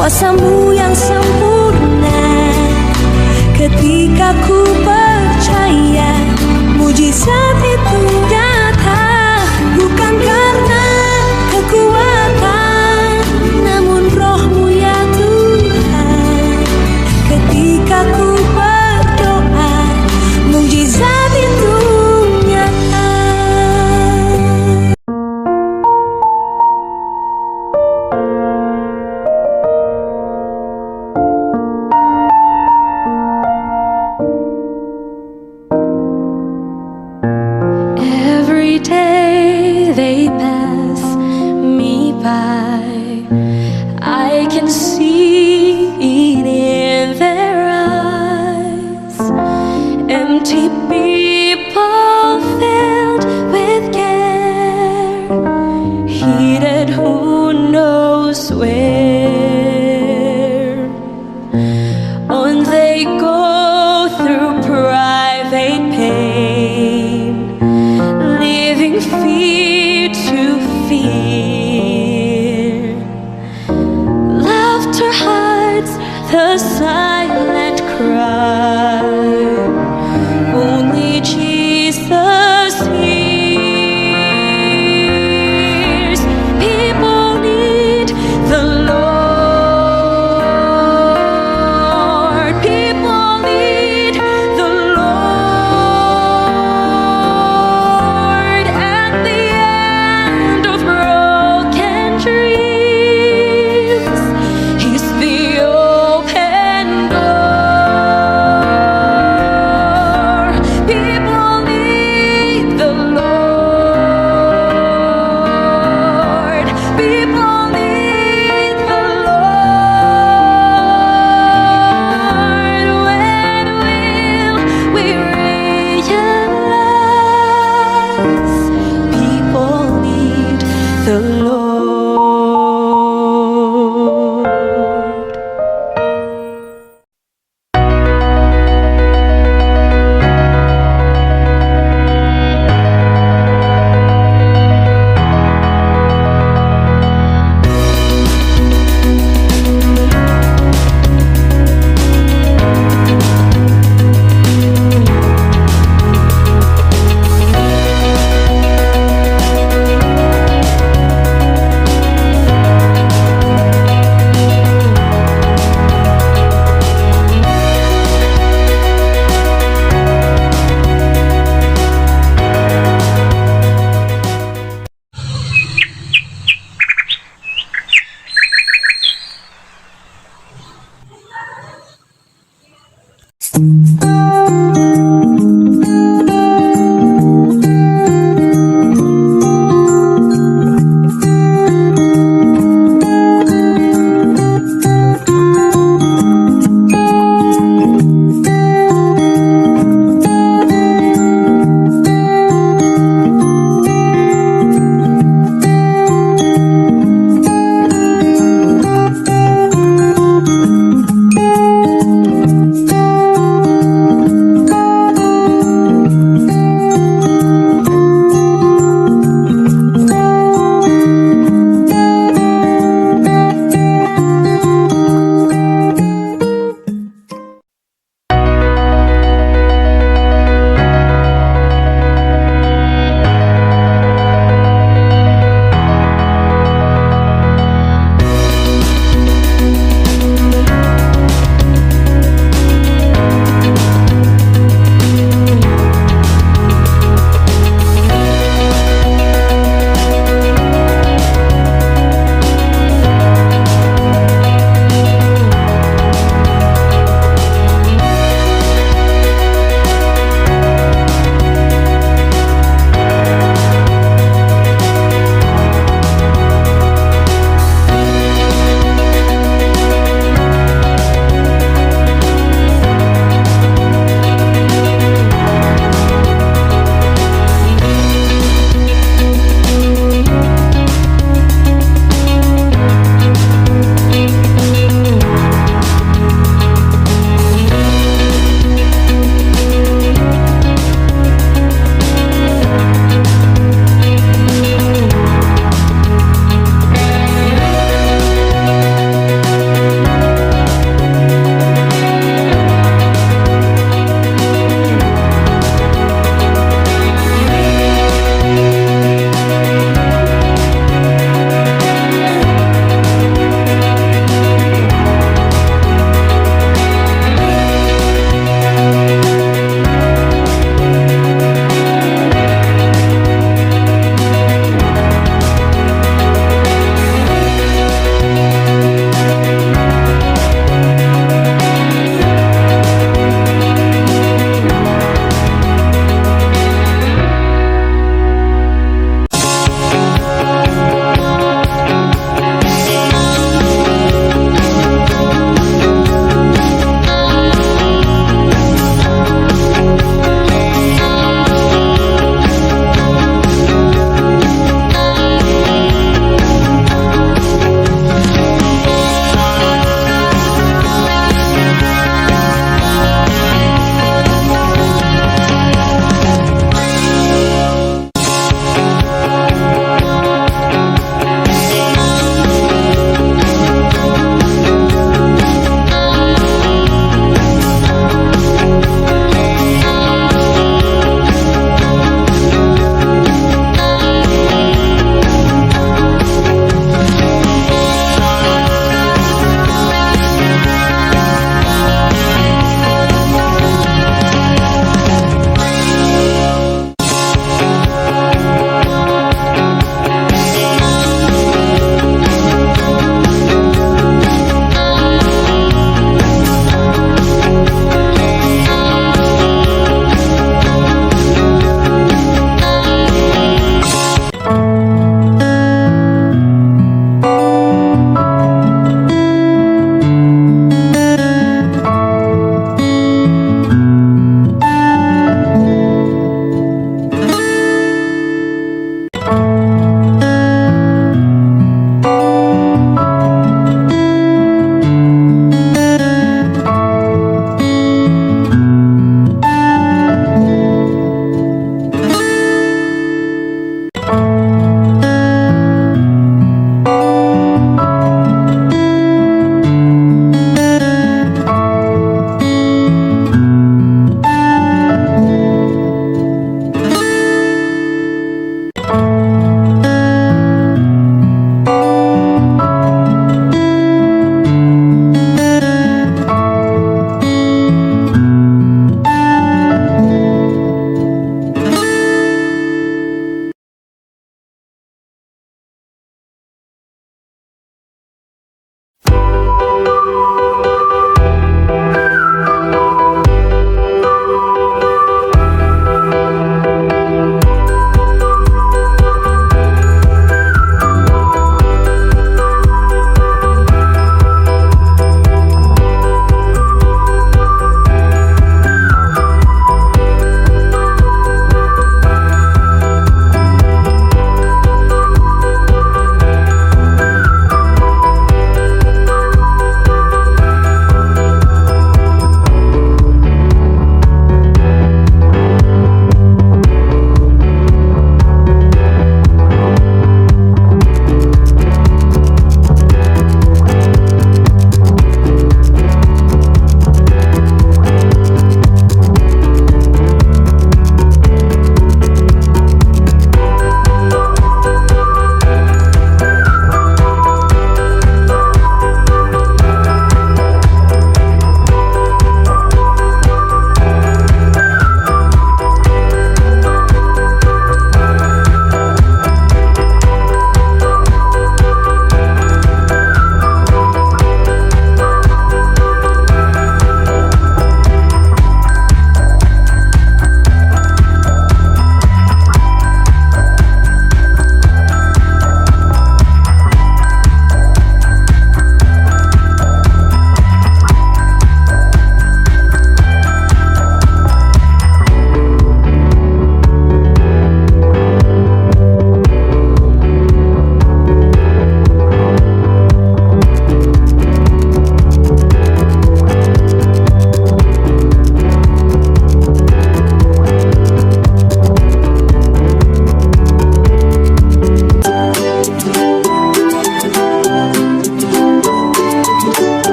kuasamu yang sempurna. Ketika ku percaya mujizat itu nyata, bukan karena kekuatan, namun rohmu ya Tuhan. Ketika ku berdoa, mujizat itu nyata. Every day they pass me by, I can see it in their eyes. Empty people filled with care, heated who knows where. On they go through private pain, living fear to fear. Laughter hides the silent cry. Only Jesus hears. People need the Lord. People need the Lord. At the end of broken dreams, He's the open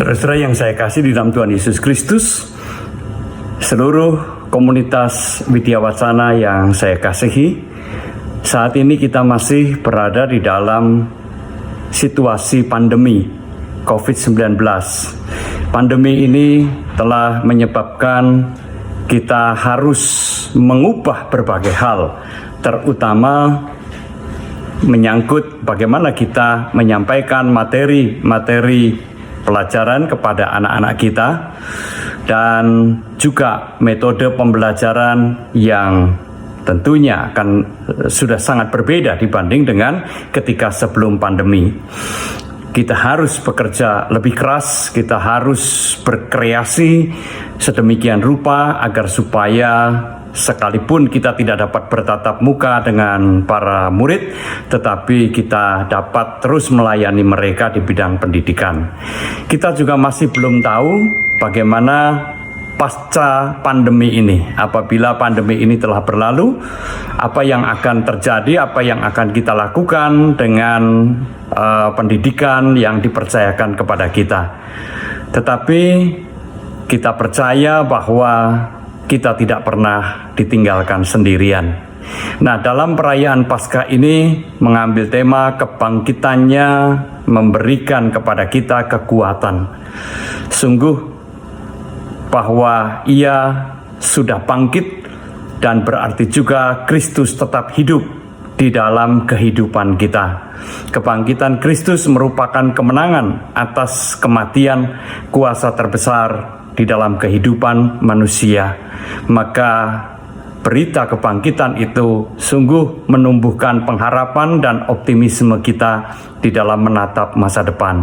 Saudara-saudara yang saya kasih di dalam Tuhan Yesus Kristus, seluruh komunitas Widya Wacana yang saya kasihi, saat ini kita masih berada di dalam situasi pandemi COVID-19. Pandemi ini telah menyebabkan kita harus mengubah berbagai hal, terutama menyangkut bagaimana kita menyampaikan materi-materi pelajaran kepada anak-anak kita, dan juga metode pembelajaran yang tentunya akan sudah sangat berbeda dibanding dengan ketika sebelum pandemi. Kita harus bekerja lebih keras, kita harus berkreasi sedemikian rupa agar supaya sekalipun kita tidak dapat bertatap muka dengan para murid, tetapi kita dapat terus melayani mereka di bidang pendidikan. Kita juga masih belum tahu bagaimana pasca pandemi ini. Apabila pandemi ini telah berlalu, apa yang akan terjadi, apa yang akan kita lakukan dengan pendidikan yang dipercayakan kepada kita. Tetapi kita percaya bahwa kita tidak pernah ditinggalkan sendirian. Nah, dalam perayaan Paskah ini mengambil tema kebangkitannya memberikan kepada kita kekuatan. Sungguh bahwa Ia sudah bangkit, dan berarti juga Kristus tetap hidup di dalam kehidupan kita. Kebangkitan Kristus merupakan kemenangan atas kematian, kuasa terbesar di dalam kehidupan manusia. Maka berita kebangkitan itu sungguh menumbuhkan pengharapan dan optimisme kita di dalam menatap masa depan.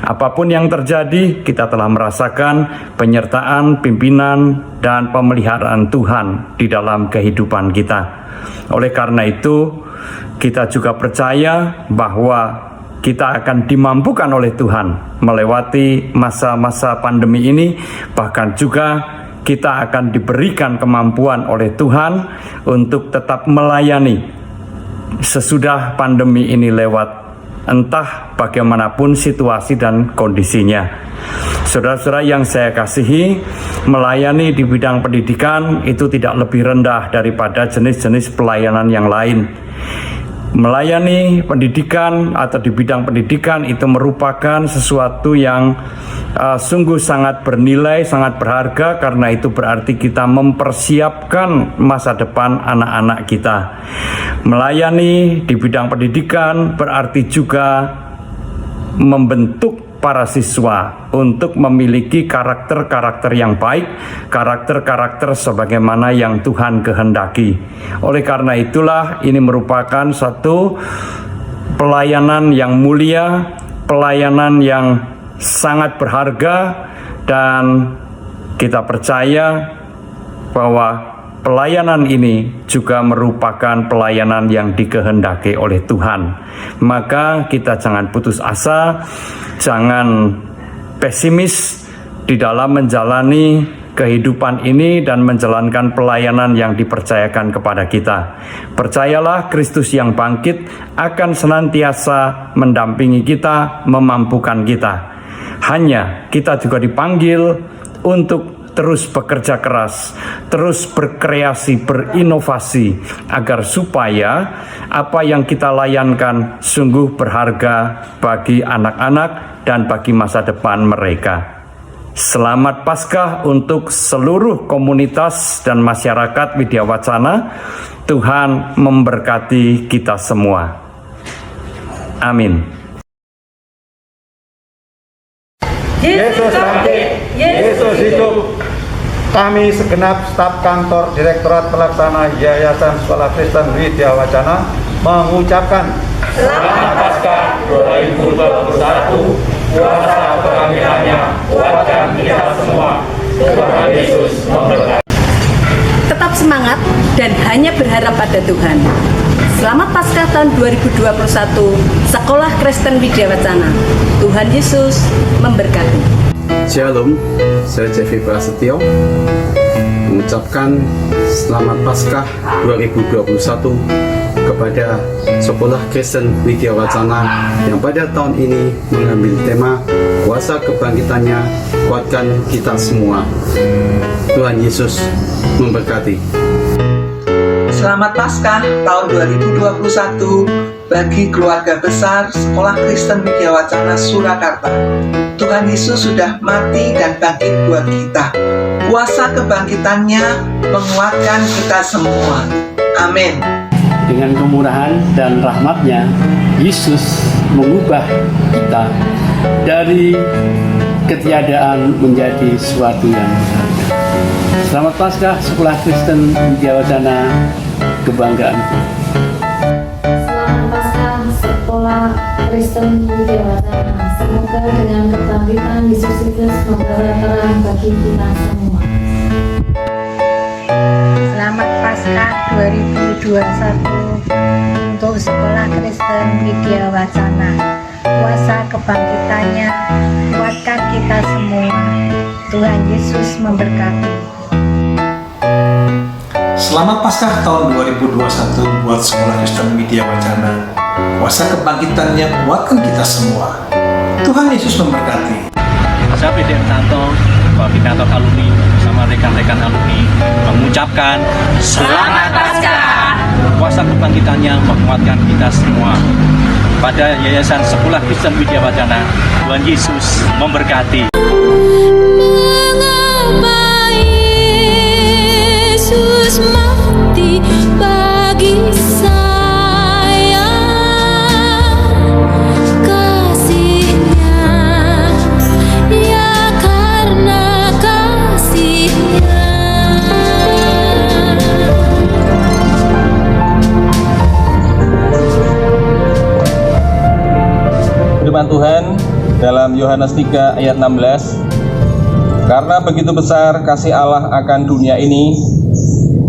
Apapun yang terjadi, kita telah merasakan penyertaan, pimpinan, dan pemeliharaan Tuhan di dalam kehidupan kita. Oleh karena itu, kita juga percaya bahwa kita akan dimampukan oleh Tuhan melewati masa-masa pandemi ini, bahkan juga kita akan diberikan kemampuan oleh Tuhan untuk tetap melayani sesudah pandemi ini lewat, entah bagaimanapun situasi dan kondisinya. Saudara-saudara yang saya kasihi, melayani di bidang pendidikan itu tidak lebih rendah daripada jenis-jenis pelayanan yang lain. Melayani pendidikan atau di bidang pendidikan itu merupakan sesuatu yang sungguh sangat bernilai, sangat berharga, karena itu berarti kita mempersiapkan masa depan anak-anak kita. Melayani di bidang pendidikan berarti juga membentuk para siswa untuk memiliki karakter-karakter yang baik, karakter-karakter sebagaimana yang Tuhan kehendaki. Oleh karena itulah ini merupakan satu pelayanan yang mulia, pelayanan yang sangat berharga, dan kita percaya bahwa pelayanan ini juga merupakan pelayanan yang dikehendaki oleh Tuhan. Maka kita jangan putus asa, jangan pesimis di dalam menjalani kehidupan ini dan menjalankan pelayanan yang dipercayakan kepada kita. Percayalah, Kristus yang bangkit akan senantiasa mendampingi kita, memampukan kita. Hanya kita juga dipanggil untuk terus bekerja keras, terus berkreasi, berinovasi, agar supaya apa yang kita layankan sungguh berharga bagi anak-anak dan bagi masa depan mereka. Selamat Paskah untuk seluruh komunitas dan masyarakat Widya Wacana. Tuhan memberkati kita semua. Amin. Yesus bangkit, Yesus hidup. Kami segenap staf kantor Direktorat Pelaksana Yayasan Sekolah Kristen Widya Wacana mengucapkan Selamat Paskah 2021. Kuasa kehamilannya kuatkan kita semua. Tuhan Yesus memberkati. Tetap semangat dan hanya berharap pada Tuhan. Selamat Paskah tahun 2021, Sekolah Kristen Widya Wacana. Tuhan Yesus memberkati. Shalom, saya Jeffy Prasetyo mengucapkan Selamat Paskah 2021 kepada Sekolah Kristen Widya Wacana yang pada tahun ini mengambil tema Kuasa Kebangkitannya Kuatkan Kita Semua. Tuhan Yesus memberkati. Selamat Paskah tahun 2021 bagi keluarga besar Sekolah Kristen Widya Wacana Surakarta. Tuhan Yesus sudah mati dan bangkit buat kita. Kuasa kebangkitannya menguatkan kita semua. Amin. Dengan kemurahan dan rahmat-Nya, Yesus mengubah kita dari ketiadaan menjadi sesuatu yang berharga. Selamat Paskah Sekolah Kristen Widya Wacana, kebanggaanku. Selamat Paskah Sekolah Kristen Widya Wacana. Semoga dengan kebangkitan Yesus Kristus membawa terang bagi kita semua. Selamat Paskah 2021 untuk Sekolah Kristen Widya Wacana. Kuasa kebangkitannya kuatkan kita semua. Tuhan Yesus memberkati. Selamat Paskah tahun 2021 buat Sekolah Kristen Widya Wacana. Kuasa kebangkitannya kuatkan kita semua. Tuhan Yesus memberkati. Saya Bdm Santo, koordinator alumni bersama rekan-rekan alumni mengucapkan Selamat Paskah. Kuasa kebangkitannya menguatkan kita semua. Pada Yayasan Sekolah Kristen Widya Wacana, Tuhan Yesus memberkati. Mengapa Yesus mati bagi saya? Kasih-Nya, ya karena kasih-Nya. Firman Tuhan dalam Yohanes 3 ayat 16, karena begitu besar kasih Allah akan dunia ini,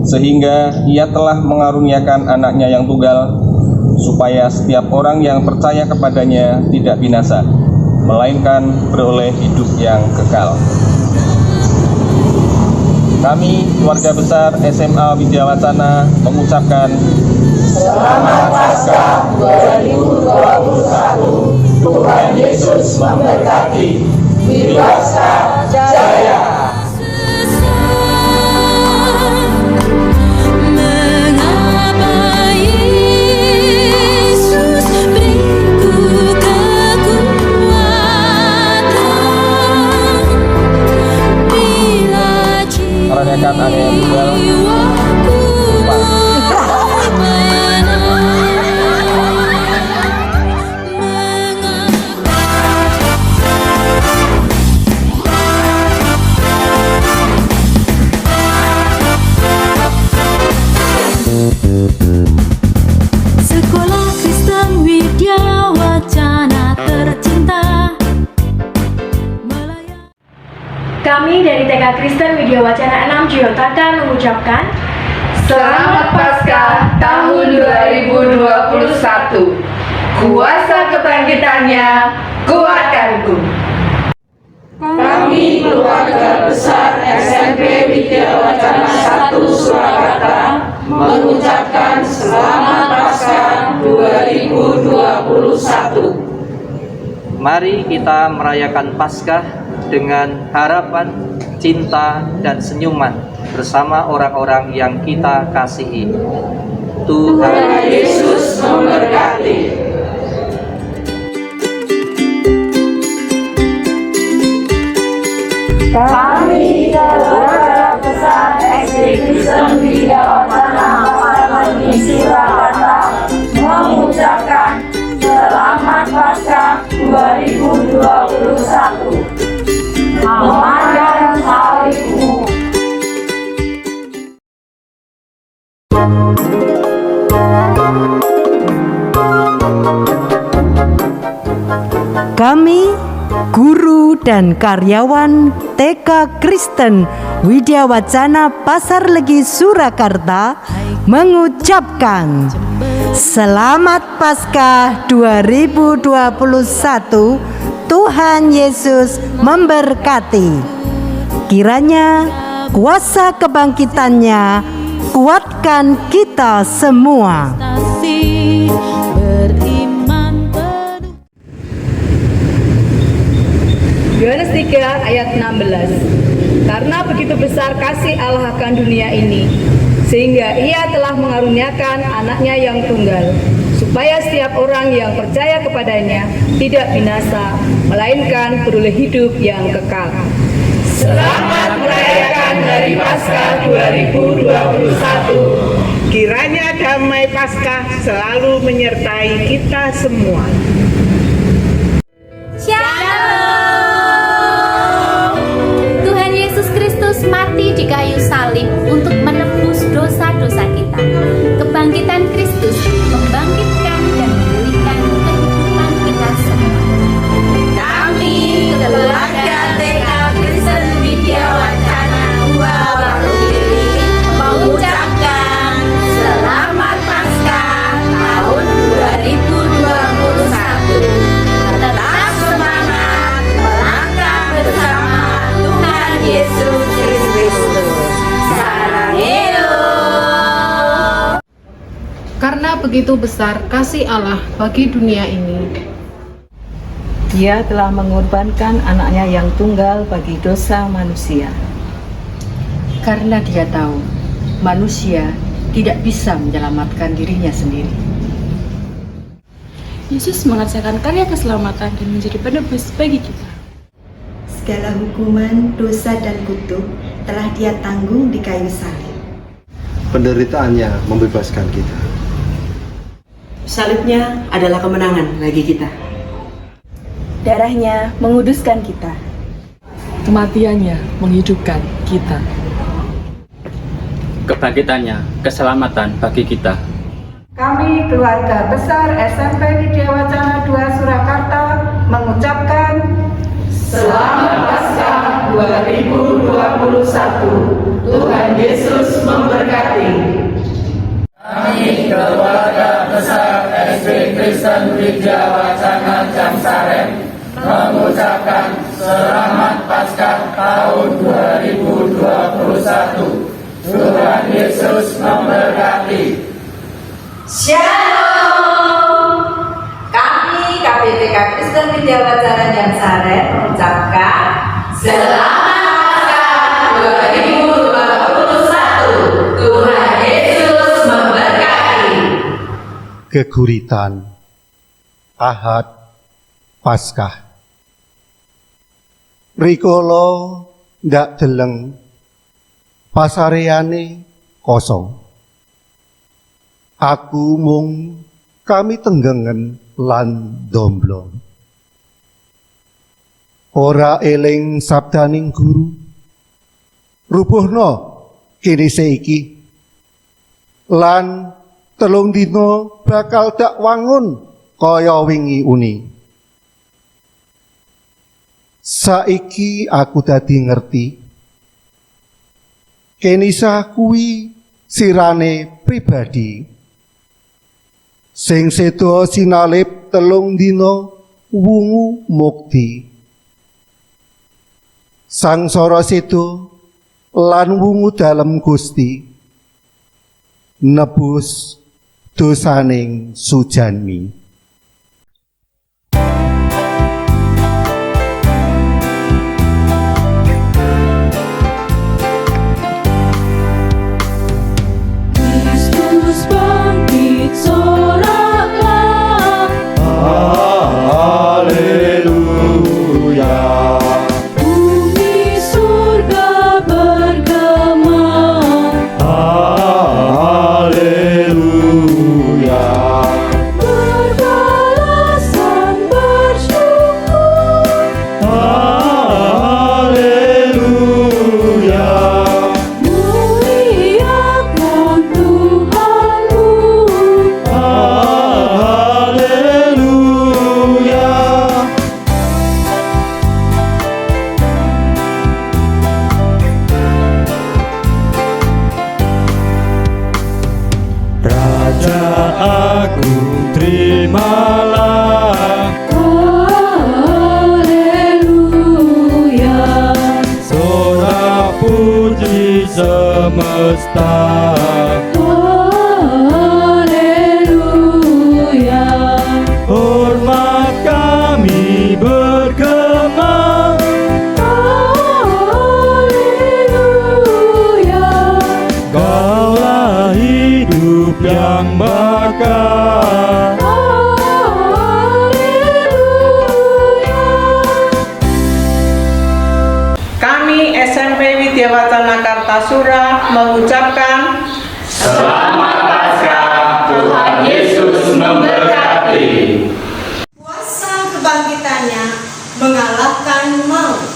sehingga Ia telah mengaruniakan anaknya yang tunggal, supaya setiap orang yang percaya kepadanya tidak binasa, melainkan beroleh hidup yang kekal. Kami, keluarga besar SMA Widya Wacana, mengucapkan Selamat Paskah 2021. Tuhan Yesus memberkati. Widya Jaya. Mengapa Yesus beriku kekuatan bila meranakan aneh yang tunggal. Sekolah Kristen Widya Wacana tercinta. Kami dari TK Kristen Widya Wacana 6 Jayotaka mengucapkan Selamat Paskah tahun 2021. Kuasa kebangkitannya kuatkanku. Kami keluarga besar SMP Widya Wacana 1 Surakarta mengucapkan Selamat Paskah 2021. Mari kita merayakan Paskah dengan harapan, cinta, dan senyuman bersama orang-orang yang kita kasihi. Tuhan Yesus memberkati. Kami keluarga besar SD Kristen Widya Wacana Pasar Surakarta mengucapkan Selamat Paskah 2021. Memandang salibmu. Kami, guru dan karyawan TK Kristen Widya Wacana Pasar Legi Surakarta mengucapkan Selamat Paskah 2021. Tuhan Yesus memberkati. Kiranya kuasa kebangkitannya kuatkan kita semua. kasih, beriman penuh. Yohanes 3 ayat 16. Karena begitu besar kasih Allah akan dunia ini, sehingga Ia telah mengaruniakan anaknya yang tunggal, supaya setiap orang yang percaya kepadanya tidak binasa, melainkan beroleh hidup yang kekal. Selamat merayakan Hari Paskah 2021. Kiranya damai Paskah selalu menyertai kita semua. Shalom. Tuhan Yesus Kristus mati di kayu salib untuk menebus dosa-dosa kita. Kebangkitan Kristus membangkitkan dan memulihkan kehidupan kita semua. Kami, keluarga TK Kristen Widya Wacana 2 Warugiri, mengucapkan Selamat Paskah tahun 2021. Tetap semangat melangkah bersama Tuhan Yesus Kristus. Sarangeo. Karena begitu besar kasih Allah bagi dunia ini, Ia telah mengorbankan anaknya yang tunggal bagi dosa manusia. Karena Dia tahu manusia tidak bisa menyelamatkan dirinya sendiri. Yesus mengerjakan karya keselamatan dan menjadi penebus bagi kita. Segala hukuman, dosa dan kutuk telah Dia tanggung di kayu salib. Penderitaannya membebaskan kita. Salibnya adalah kemenangan bagi kita. Darahnya menguduskan kita. Kematiannya menghidupkan kita. Kebangkitannya keselamatan bagi kita. Kami keluarga besar SMP Widya Wacana 2 Surakarta mengucapkan Selamat Paskah 2021. Tuhan Yesus memberkati. Kami keluarga besar SD Kristen Widya Wacana Jamsaren mengucapkan Selamat Paskah tahun 2021. Tuhan Yesus memberkati. Shalom. Kami KPTK Kristen Widya Wacana Jamsaren mengucapkan Selamat Paskah 2021. Tuhan Yesus memberkati. Geguritan Ahad Paskah. Rikolo ndak deleng, pasareane kosong. Aku mung kami tenggengen lan domblong. Ora eling sabdaning guru, rubuhno kene seiki. Lan 3 dina bakal dak wangun kaya wingi uni. Saiki aku dadi ngerti, Kenisa kuwi sirane pribadi, sing sedo sinalip 3 dina wungu mukti. Sangsara sedo lan wungu dalem Gusti, nebus dosaning Sujanmi. Kristus bangkit, soraklah. Haleluya. Bumi surga bergema. Haleluya. Berbalasan bersyukur. Haleluya. Muliakan Tuhanmu. Haleluya. Raja Agung terimalah. Haleluya. Sorak puji semesta. Haleluya. Wacana Kartasura mengucapkan Selamat Paskah, Tuhan Yesus memberkati. Kuasa kebangkitannya mengalahkan maut.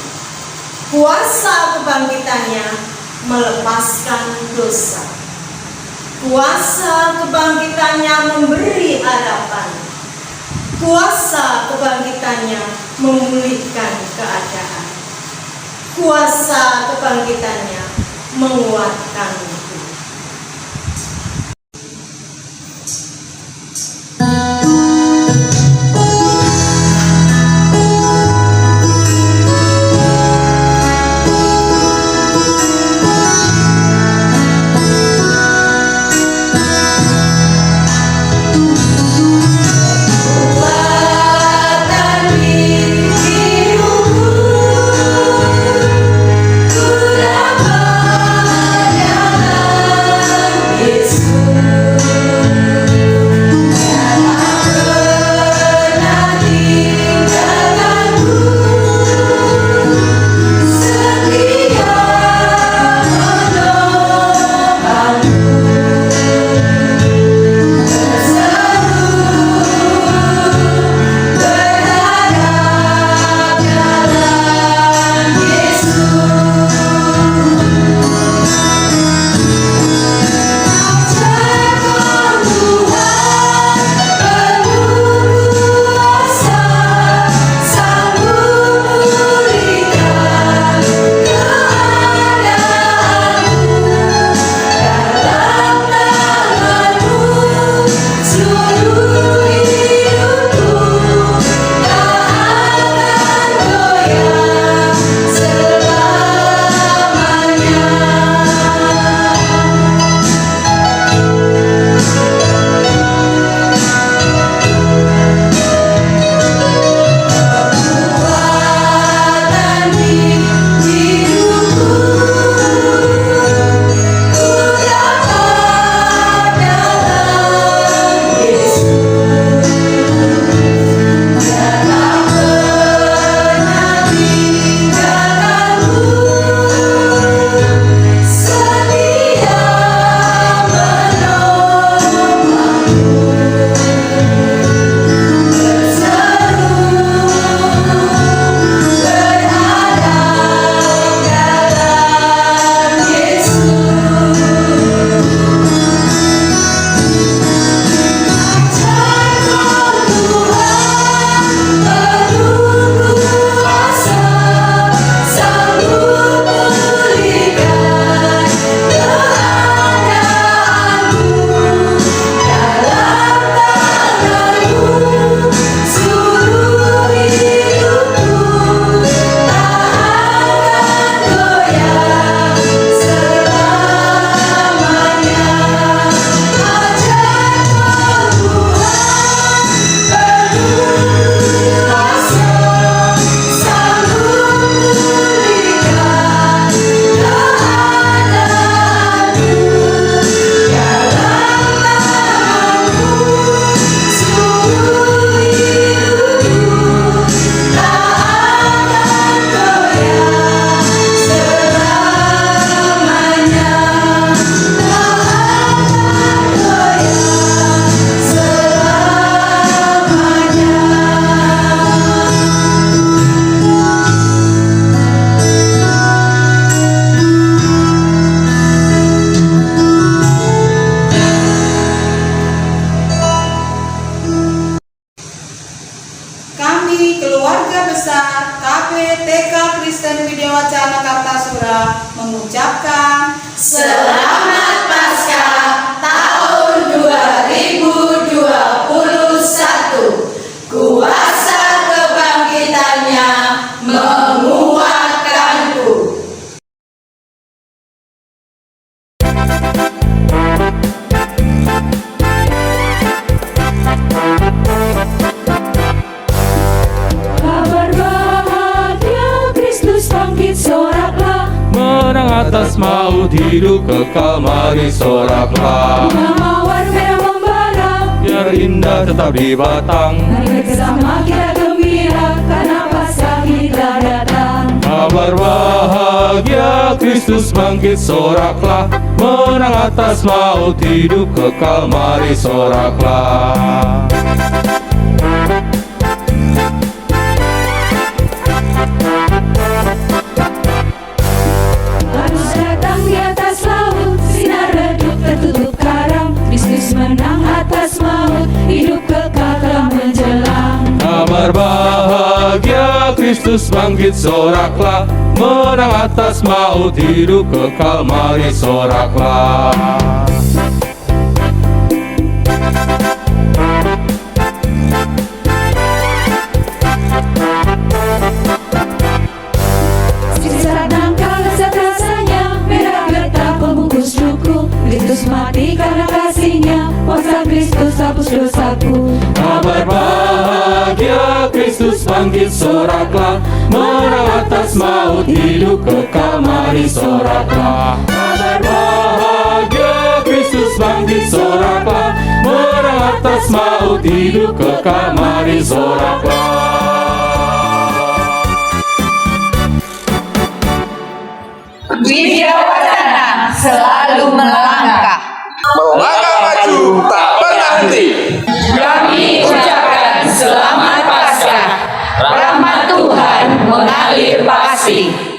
Kuasa kebangkitannya melepaskan dosa. Kuasa kebangkitannya memberi harapan. Kuasa kebangkitannya memulihkan keadaan. Kuasa kebangkitannya menguatkan hidup. Keluarga besar KPTK Kristen Widyawacana Kartasura mengucapkan Selamat Paskah tahun 2021. Kuasa kebangkitannya menguatkanku. Kabar bahagia Kristus bangkit, soraklah. Menang atas maut, hidup kekal, mari soraklah. Bunga mawar merah membara, Biar indah tetap di batang. mari bersama kita gembira, karena Paskah kita datang. Kabar bahagia Kristus bangkit soraklah, menang atas maut, hidup kekal, mari soraklah. Harus datang di atas laut, sinar redup tertutup karang. Kristus menang atas maut, hidup kekal telah menjelang. Kabar bahagia, Kristus bangkit soraklah, menang atas maut, hidup kekal, mari soraklah. Serat nangka lezat rasanya, merah getah pembungkus duku. Kristus mati karena kasihnya, kuasa Kristus hapus dosaku. Kabar bahagia, Kristus bangkit soraklah, menang atas maut, hidup kekal, mari soraklah. Kabar bahagia, Kristus bangkit soraklah, menang atas maut, hidup kekal, mari soraklah. Widya Wacana selalu melangkah. Melangkah maju tak pernah henti. Kami ucapkan selamat Paskah. Rahmat Tuhan mengalir pasti.